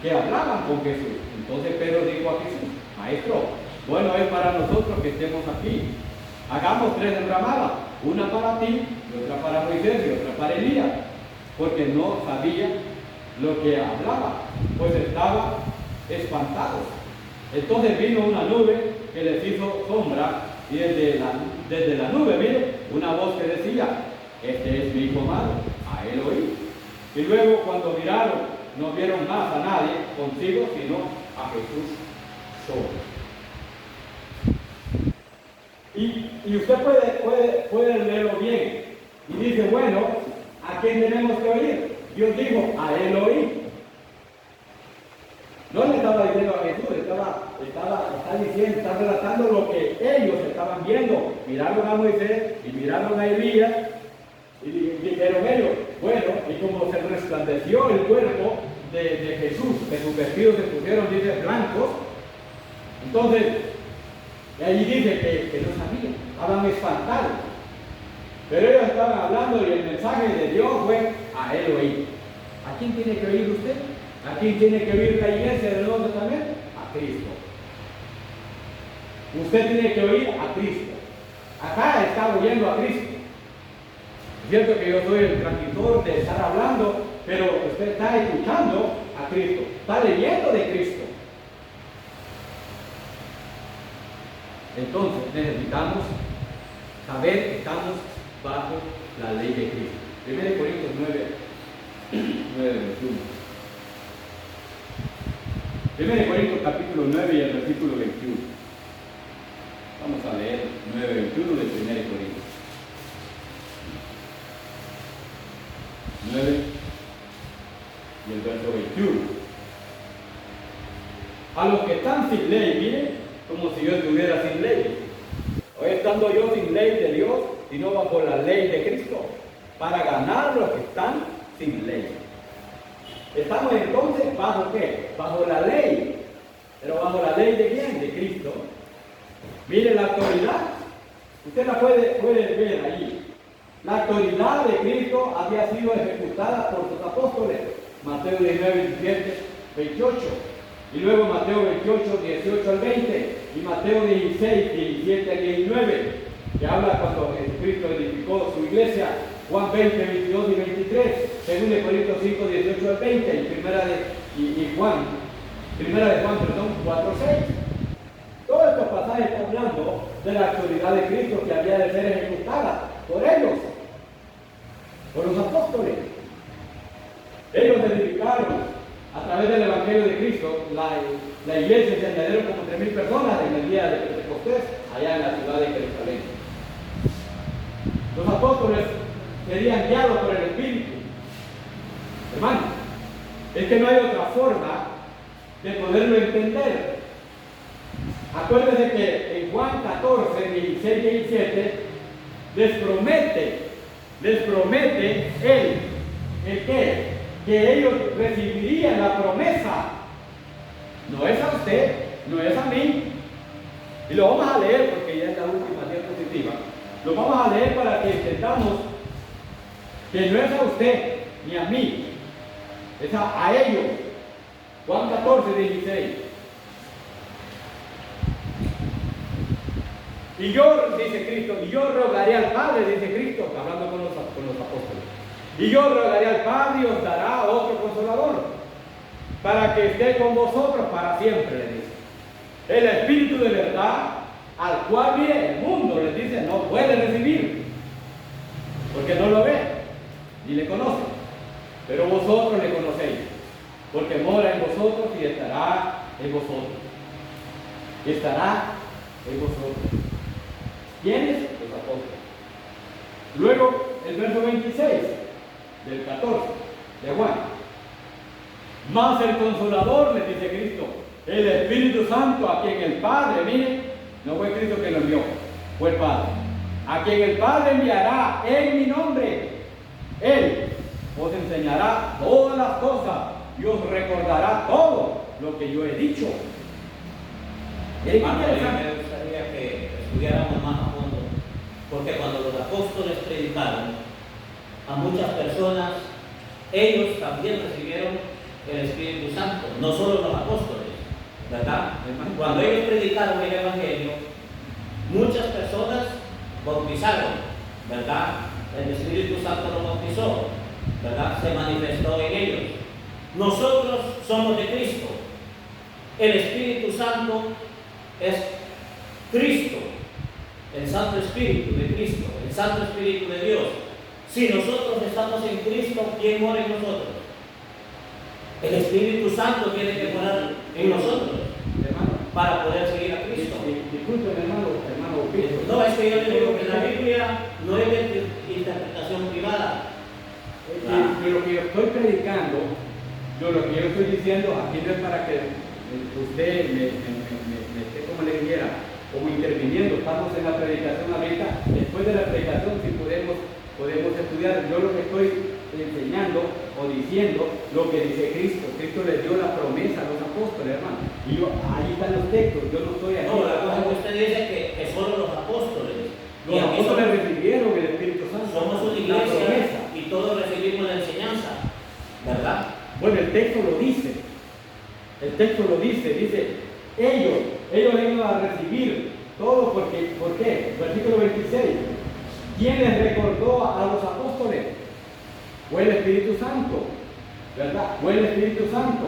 que hablaban con Jesús. Entonces Pedro dijo a Jesús: Maestro, bueno es para nosotros que estemos aquí. Hagamos 3 enramadas, una para ti, y otra para Moisés y otra para Elías, porque no sabía lo que hablaba, pues estaban espantados. Entonces vino una nube que les hizo sombra, y desde la nube, mire, una voz que decía: este es mi hijo amado, a él oí. Y luego cuando miraron, no vieron más a nadie consigo, sino a Jesús solo. Y usted puede leerlo bien. Y dice, bueno, ¿a quién tenemos que oír? Dios dijo: a él oí. No le estaba diciendo a Jesús, está relatando lo que ellos estaban viendo. Miraron a Moisés y miraron a Elías y dijeron ellos, bueno, y como se resplandeció el cuerpo de Jesús, que sus vestidos se pusieron, dice, blancos, entonces, allí dice que no sabían, estaban espantados. Pero ellos estaban hablando y el mensaje de Dios fue: a él oí. ¿A quién tiene que oír usted? ¿A quién tiene que oír la iglesia del Nuevo Testamento? A Cristo. Usted tiene que oír a Cristo. Acá está oyendo a Cristo. Es cierto que yo soy el transmisor de estar hablando, pero usted está escuchando a Cristo, está leyendo de Cristo. Entonces necesitamos saber que estamos bajo la ley de Cristo. 1 Corintios 9:21. 1 Corintios capítulo 9 y el versículo 21. Vamos a leer 9:21 de 1 Corintios. 9 y el verso 21. A los que están sin ley, miren, como si yo estuviera sin ley. Hoy estando yo sin ley de Dios, sino bajo la ley de Cristo, para ganar los que están sin ley. Estamos entonces bajo ¿qué? Bajo la ley. Pero bajo la ley de quién? De Cristo. Mire la autoridad. Usted la puede ver allí. La autoridad de Cristo había sido ejecutada por sus apóstoles. Mateo 19, 17, 28. Y luego Mateo 28, 18 al 20. Y Mateo 16, 17 al 19. Que habla cuando Jesucristo edificó su iglesia. Juan 20, 22 y 23, 2 Corintios 5, 18 al 20, y primera de Juan, 4, 6. Todos estos pasajes están hablando de la autoridad de Cristo que había de ser ejecutada por ellos, por los apóstoles. Ellos edificaron a través del Evangelio de Cristo la iglesia, se añadieron como 3,000 personas en el día de Pentecostés, allá en la ciudad de Jerusalén. Los apóstoles serían guiados por el Espíritu. Hermano, es que no hay otra forma de poderlo entender. Acuérdense que en Juan 14, 16 y 17 les promete que ellos recibirían la promesa. No es a usted, no es a mí. Y lo vamos a leer porque ya es la última diapositiva. Lo vamos a leer para que entendamos que no es a usted ni a mí, es a ellos. Juan 14, 16. Y yo, dice Cristo, y yo rogaré al Padre, dice Cristo, hablando con los apóstoles. Y yo rogaré al Padre y os dará otro consolador, para que esté con vosotros para siempre, le dice. El Espíritu de verdad, al cual, mire, el mundo les dice, no puede recibir, porque no lo ve, ni le conoce. Pero vosotros le conocéis, porque mora en vosotros y estará en vosotros. Estará en vosotros. ¿Quiénes? Los apóstoles. Luego, el verso 26 del 14 de Juan. Mas el Consolador, le dice Cristo, el Espíritu Santo, a quien el Padre, mire, no fue Cristo quien lo envió, fue el Padre. A quien el Padre enviará en mi nombre, Él os enseñará todas las cosas y os recordará todo lo que yo he dicho. Hermano, me gustaría que estudiáramos más a fondo, porque cuando los apóstoles predicaron a muchas personas, ellos también recibieron el Espíritu Santo, no solo los apóstoles, ¿verdad? Cuando ellos predicaron el Evangelio, muchas personas bautizaron, ¿verdad? El Espíritu Santo los bautizó, ¿verdad? Se manifestó en ellos. Nosotros somos de Cristo. El Espíritu Santo es Cristo, el Santo Espíritu de Cristo, el Santo Espíritu de Dios. Si nosotros estamos en Cristo, ¿quién mora en nosotros? El Espíritu Santo tiene que morar en nosotros, hermano, para poder seguir a Cristo. Disculpen, hermano Víctor. No, es que yo le digo que la Biblia no es de interpretación privada. Y lo que yo estoy predicando, lo que yo estoy diciendo, aquí no es para que usted me esté, como le dijera, como interviniendo. Estamos en la predicación ahorita. Después de la predicación, si podemos estudiar. Yo lo que estoy enseñando o diciendo lo que dice Cristo. Cristo les dio la promesa a los apóstoles, hermano. Y ahí están los textos. Yo no estoy aquí. No, la cosa que usted dice que solo los apóstoles. Los apóstoles recibieron el Espíritu Santo. Somos una iglesia y todos recibimos la enseñanza, ¿verdad? Bueno, el texto lo dice. El texto lo dice. Dice, ellos iban a recibir todo porque, ¿por qué? Versículo 26. ¿Quién les recordó a los apóstoles? Fue el Espíritu Santo, ¿verdad? Fue el Espíritu Santo.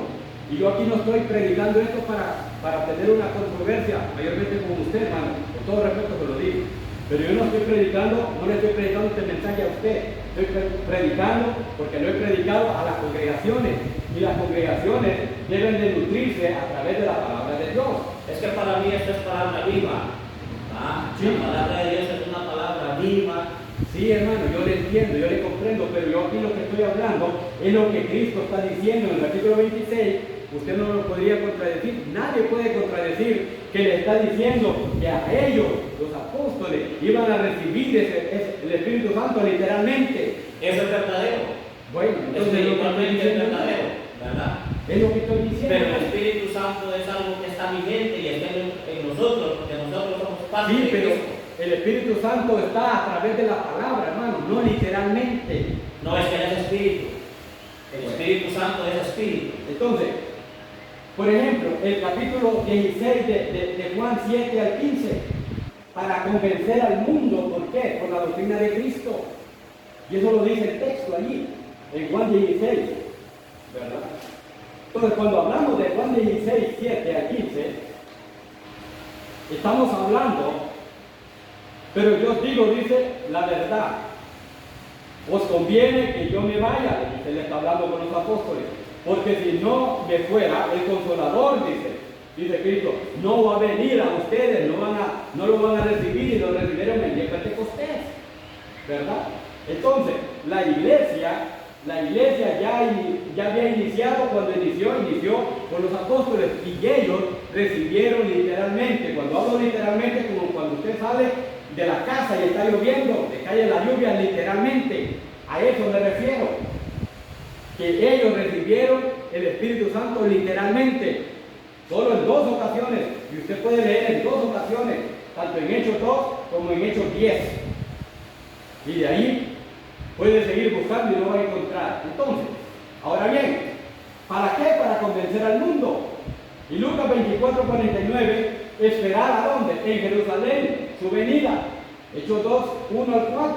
Y yo aquí no estoy predicando esto para tener una controversia, mayormente con usted, hermano. Con todo respeto se lo digo. Pero yo no le estoy predicando este mensaje a usted. Estoy predicando porque lo he predicado a las congregaciones. Y las congregaciones deben de nutrirse a través de la palabra de Dios. Es que para mí esto es palabra viva. Sí. La palabra de Dios es una palabra viva. Sí, hermano, yo le entiendo, yo le comprendo, pero yo aquí lo que estoy hablando es lo que Cristo está diciendo en el versículo 26. Usted no lo podría contradecir, nadie puede contradecir que le está diciendo que a ellos, los apóstoles, iban a recibir el Espíritu Santo literalmente. Eso es verdadero. Bueno, entonces espiritualmente es verdadero, ¿verdad? Es lo que estoy diciendo. Pero el Espíritu Santo es algo que está vigente y está en nosotros, porque nosotros somos parte de pero Cristo. El Espíritu Santo está a través de la palabra, hermano, no literalmente. No, es que Él es Espíritu. El Espíritu Santo es Espíritu. Entonces, por ejemplo, el capítulo 16 de Juan 7 al 15, para convencer al mundo, ¿por qué? Por la doctrina de Cristo. Y eso lo dice el texto allí, en Juan 16, ¿verdad? Entonces, cuando hablamos de Juan 16, 7 al 15, estamos hablando, pero yo os digo, dice, la verdad. Os conviene que yo me vaya, él está hablando con los apóstoles, porque si no me fuera, el Consolador, dice Cristo, no va a venir a ustedes, no lo van a recibir y lo recibieron en el día de Pentecostés, ¿verdad? Entonces, la iglesia ya había iniciado, cuando inició con los apóstoles, y ellos recibieron literalmente. Cuando hablo literalmente, como cuando usted sale de la casa y está lloviendo, le cae la lluvia literalmente, a eso me refiero, que ellos recibieron el Espíritu Santo literalmente, solo en 2 ocasiones, y usted puede leer en 2 ocasiones, tanto en Hechos 2 como en Hechos 10, y de ahí puede seguir buscando y no va a encontrar. Entonces, ahora bien, ¿para qué? Para convencer al mundo. Y Lucas 24:49, esperar a dónde? En Jerusalén, su venida. Hechos 2, 1 al 4,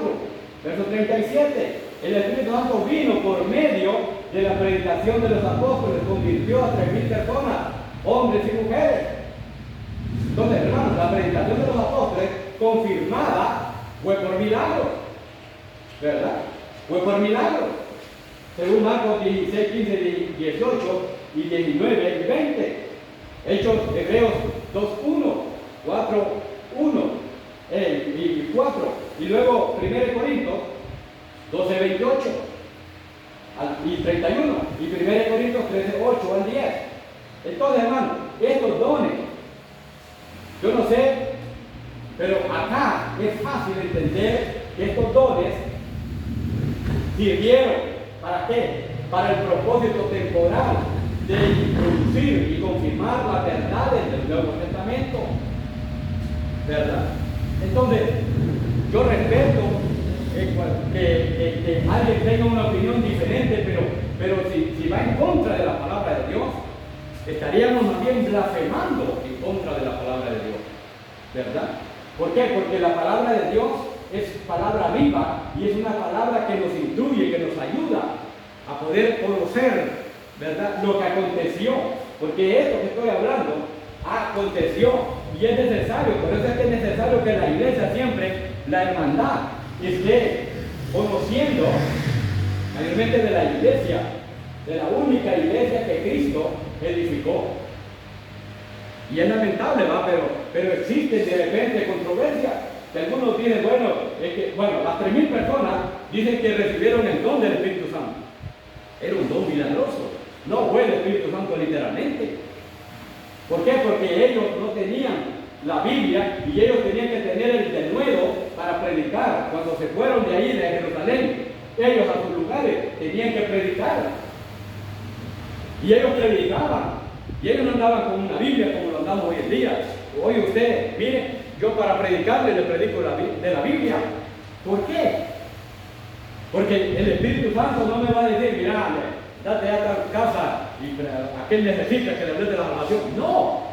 verso 37. El Espíritu Santo vino por medio de la predicación de los apóstoles, convirtió a 3,000 personas, hombres y mujeres. Entonces, hermanos, la predicación de los apóstoles confirmada fue por milagro, ¿verdad? Fue por milagro, según Marcos 16, 15, 18 y 19 y 20. Hechos, Hebreos 2:1, 4:1 y 4. Y luego 1 Corintios 12:28 y 31. Y 1 Corintios 13:8 al 10. Entonces, hermano, estos dones, yo no sé, pero acá es fácil entender que estos dones sirvieron, ¿para qué? Para el propósito temporal de introducir y confirmar las verdades del Nuevo Testamento, ¿verdad? Entonces, yo respeto que alguien tenga una opinión diferente, pero si va en contra de la palabra de Dios, estaríamos más bien blasfemando en contra de la palabra de Dios, ¿verdad? ¿Por qué? Porque la palabra de Dios es palabra viva y es una palabra que nos instruye, que nos ayuda a poder conocer, ¿verdad?, lo que aconteció, porque esto que estoy hablando aconteció y es necesario, por eso es que es necesario que la iglesia siempre, la hermandad, esté conociendo mayormente de la iglesia, de la única iglesia que Cristo edificó. Y es lamentable, ¿va? Pero existe de repente controversia, que algunos dicen, bueno, las 3.000 personas dicen que recibieron el don del Espíritu Santo. Era un don milagroso, no fue el Espíritu Santo literalmente. ¿Por qué? Porque ellos no tenían la Biblia y ellos tenían que tener el denuedo para predicar. Cuando se fueron de ahí, de Jerusalén, ellos a sus lugares tenían que predicar. Y ellos predicaban. Y ellos no andaban con una Biblia como lo andamos hoy en día. Oye usted, mire, yo para predicarle le predico de la Biblia. ¿Por qué? Porque el Espíritu Santo no me va a decir, mira, date a tal casa y aquel necesita que le hable de la salvación. No.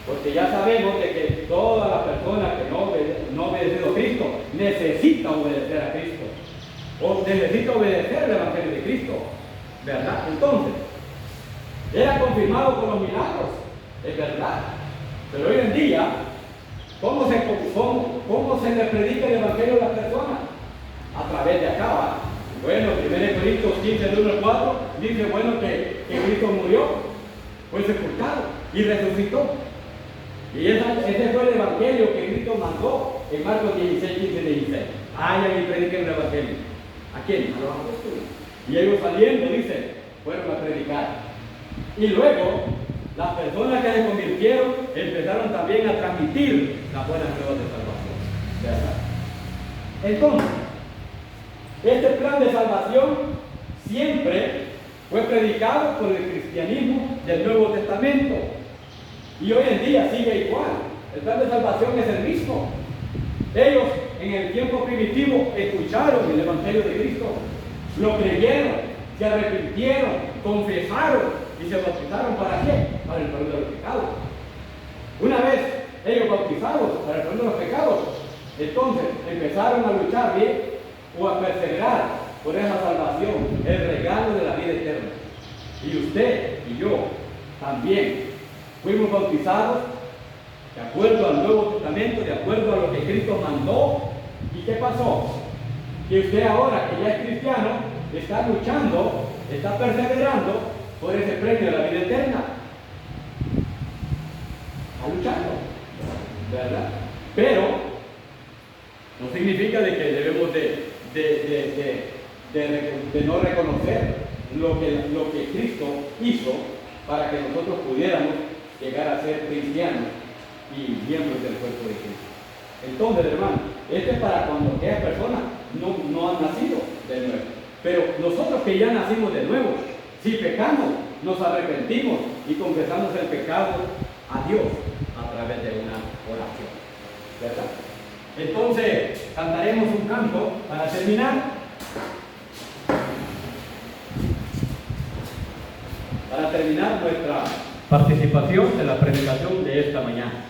Porque ya sabemos de que toda la persona que no ha obedecido a Cristo necesita obedecer a Cristo. O necesita obedecer el Evangelio de Cristo. ¿Verdad? Entonces, era confirmado por los milagros, es verdad. Pero hoy en día, ¿cómo se le predica el Evangelio a las personas? A través de acá, ¿va? Bueno, 1 Corintios 15, del 1 al 4, dice, que Cristo murió, fue sepultado y resucitó. Y ese fue el Evangelio que Cristo mandó en Marcos 16, 15, 16. Vayan y prediquen el Evangelio. ¿A quién? A los apóstoles. Y ellos saliendo, dice, fueron a predicar. Y luego, las personas que se convirtieron empezaron también a transmitir las buenas nuevas de salvación, ¿verdad? Entonces, este plan de salvación siempre fue predicado por el cristianismo del Nuevo Testamento. Y hoy en día sigue igual. El plan de salvación es el mismo. Ellos en el tiempo primitivo escucharon el Evangelio de Cristo, lo creyeron, se arrepintieron, confesaron y se bautizaron. ¿Para qué? Para el perdón de los pecados. Una vez ellos bautizados para el perdón de los pecados, entonces empezaron a luchar bien o a perseverar por esa salvación, el regalo de la vida eterna. Y usted y yo también fuimos bautizados de acuerdo al Nuevo Testamento, de acuerdo a lo que Cristo mandó. ¿Y qué pasó? Que usted ahora que ya es cristiano está luchando, está perseverando por ese premio de la vida eterna. Está luchando, ¿verdad? Pero no significa de que debemos de no reconocer lo que Cristo hizo para que nosotros pudiéramos llegar a ser cristianos y miembros del cuerpo de Cristo. Entonces, hermano, esto es para cuando aquellas personas no han nacido de nuevo. Pero nosotros que ya nacimos de nuevo, si pecamos, nos arrepentimos y confesamos el pecado a Dios a través de una oración, ¿verdad? Entonces, cantaremos un canto para terminar. Para terminar nuestra participación de la predicación de esta mañana.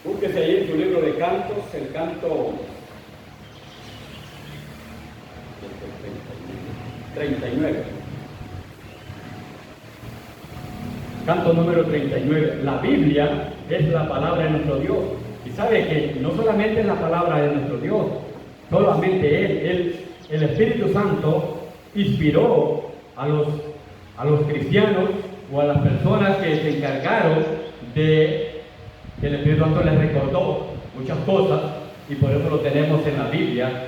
Búsquese ahí en su libro de cantos, el canto 39. Canto número 39. La Biblia es la palabra de nuestro Dios. Y sabe que no solamente es la palabra de nuestro Dios, solamente el Espíritu Santo inspiró a los cristianos o a las personas que se encargaron de que el Espíritu Santo les recordó muchas cosas, y por eso lo tenemos en la Biblia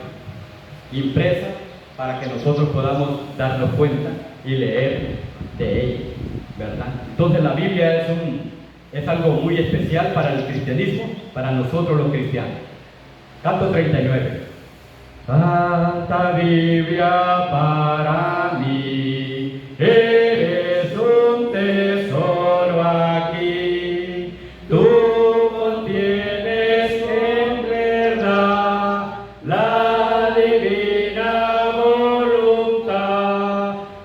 impresa para que nosotros podamos darnos cuenta y leer de ella, ¿verdad? Entonces la Biblia es algo muy especial para el cristianismo, para nosotros los cristianos. Canto 39. Santa Biblia para mí, eres un tesoro aquí. Tú contienes en verdad la divina voluntad.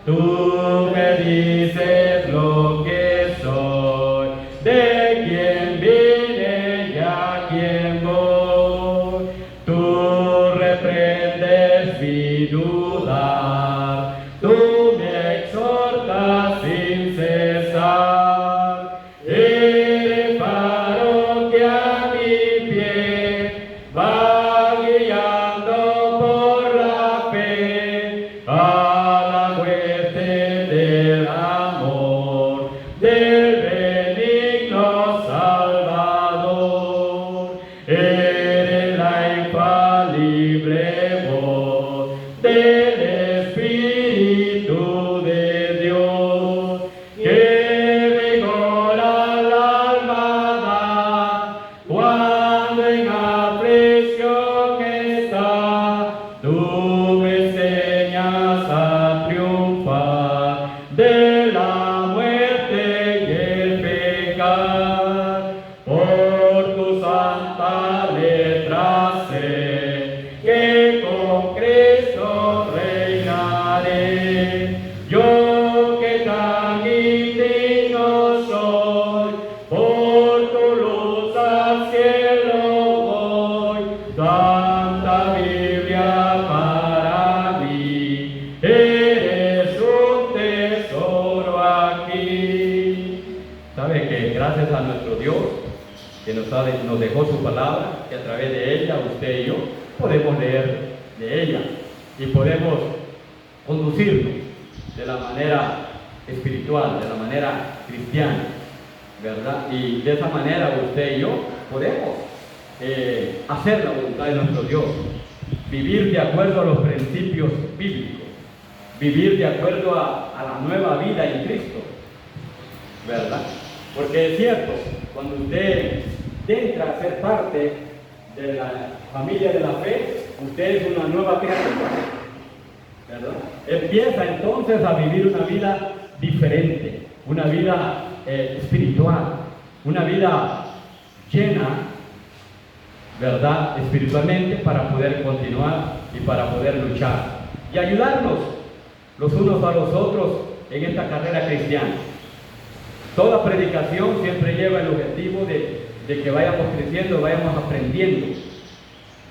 Tú me dices lo que soy, de quién vine y a quién voy. Tú reprendes mi dudar, tú me exhortas sin cesar. Eres faro que a mi pie va guiando por la fe a la hueste del amor del benigno Salvador. Eres la infalible voz del Espíritu de Dios, que vigora al alma da cuando en aflicción está. Tú me enseñas a triunfar de la muerte y el pecado. Por tu santa letra sé que con Cristo reinaré. Yo que tan indigno soy, por tu luz al cielo voy. Santa Biblia para mí, eres un tesoro aquí. ¿Sabe que gracias a nuestro Dios, que nos dejó su palabra, que a través de ella, usted y yo, podemos leer de ella y podemos conducirnos de la manera espiritual, de la manera cristiana, ¿verdad? Y de esa manera usted y yo podemos hacer la voluntad de nuestro Dios, vivir de acuerdo a los principios bíblicos, vivir de acuerdo a la nueva vida en Cristo, ¿verdad? Porque es cierto, cuando usted entra a ser parte de la familia de la fe, usted es una nueva criatura, ¿verdad? Empieza entonces a vivir una vida diferente, una vida espiritual, una vida llena, ¿verdad? Espiritualmente, para poder continuar y para poder luchar y ayudarnos los unos a los otros en esta carrera cristiana. Toda predicación siempre lleva el objetivo de que vayamos creciendo, vayamos aprendiendo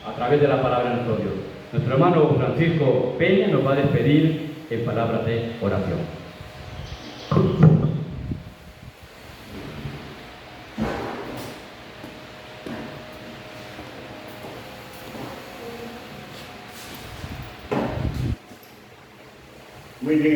a través de la palabra de nuestro Dios. Nuestro hermano Francisco Peña nos va a despedir en palabras de oración. Muy bien.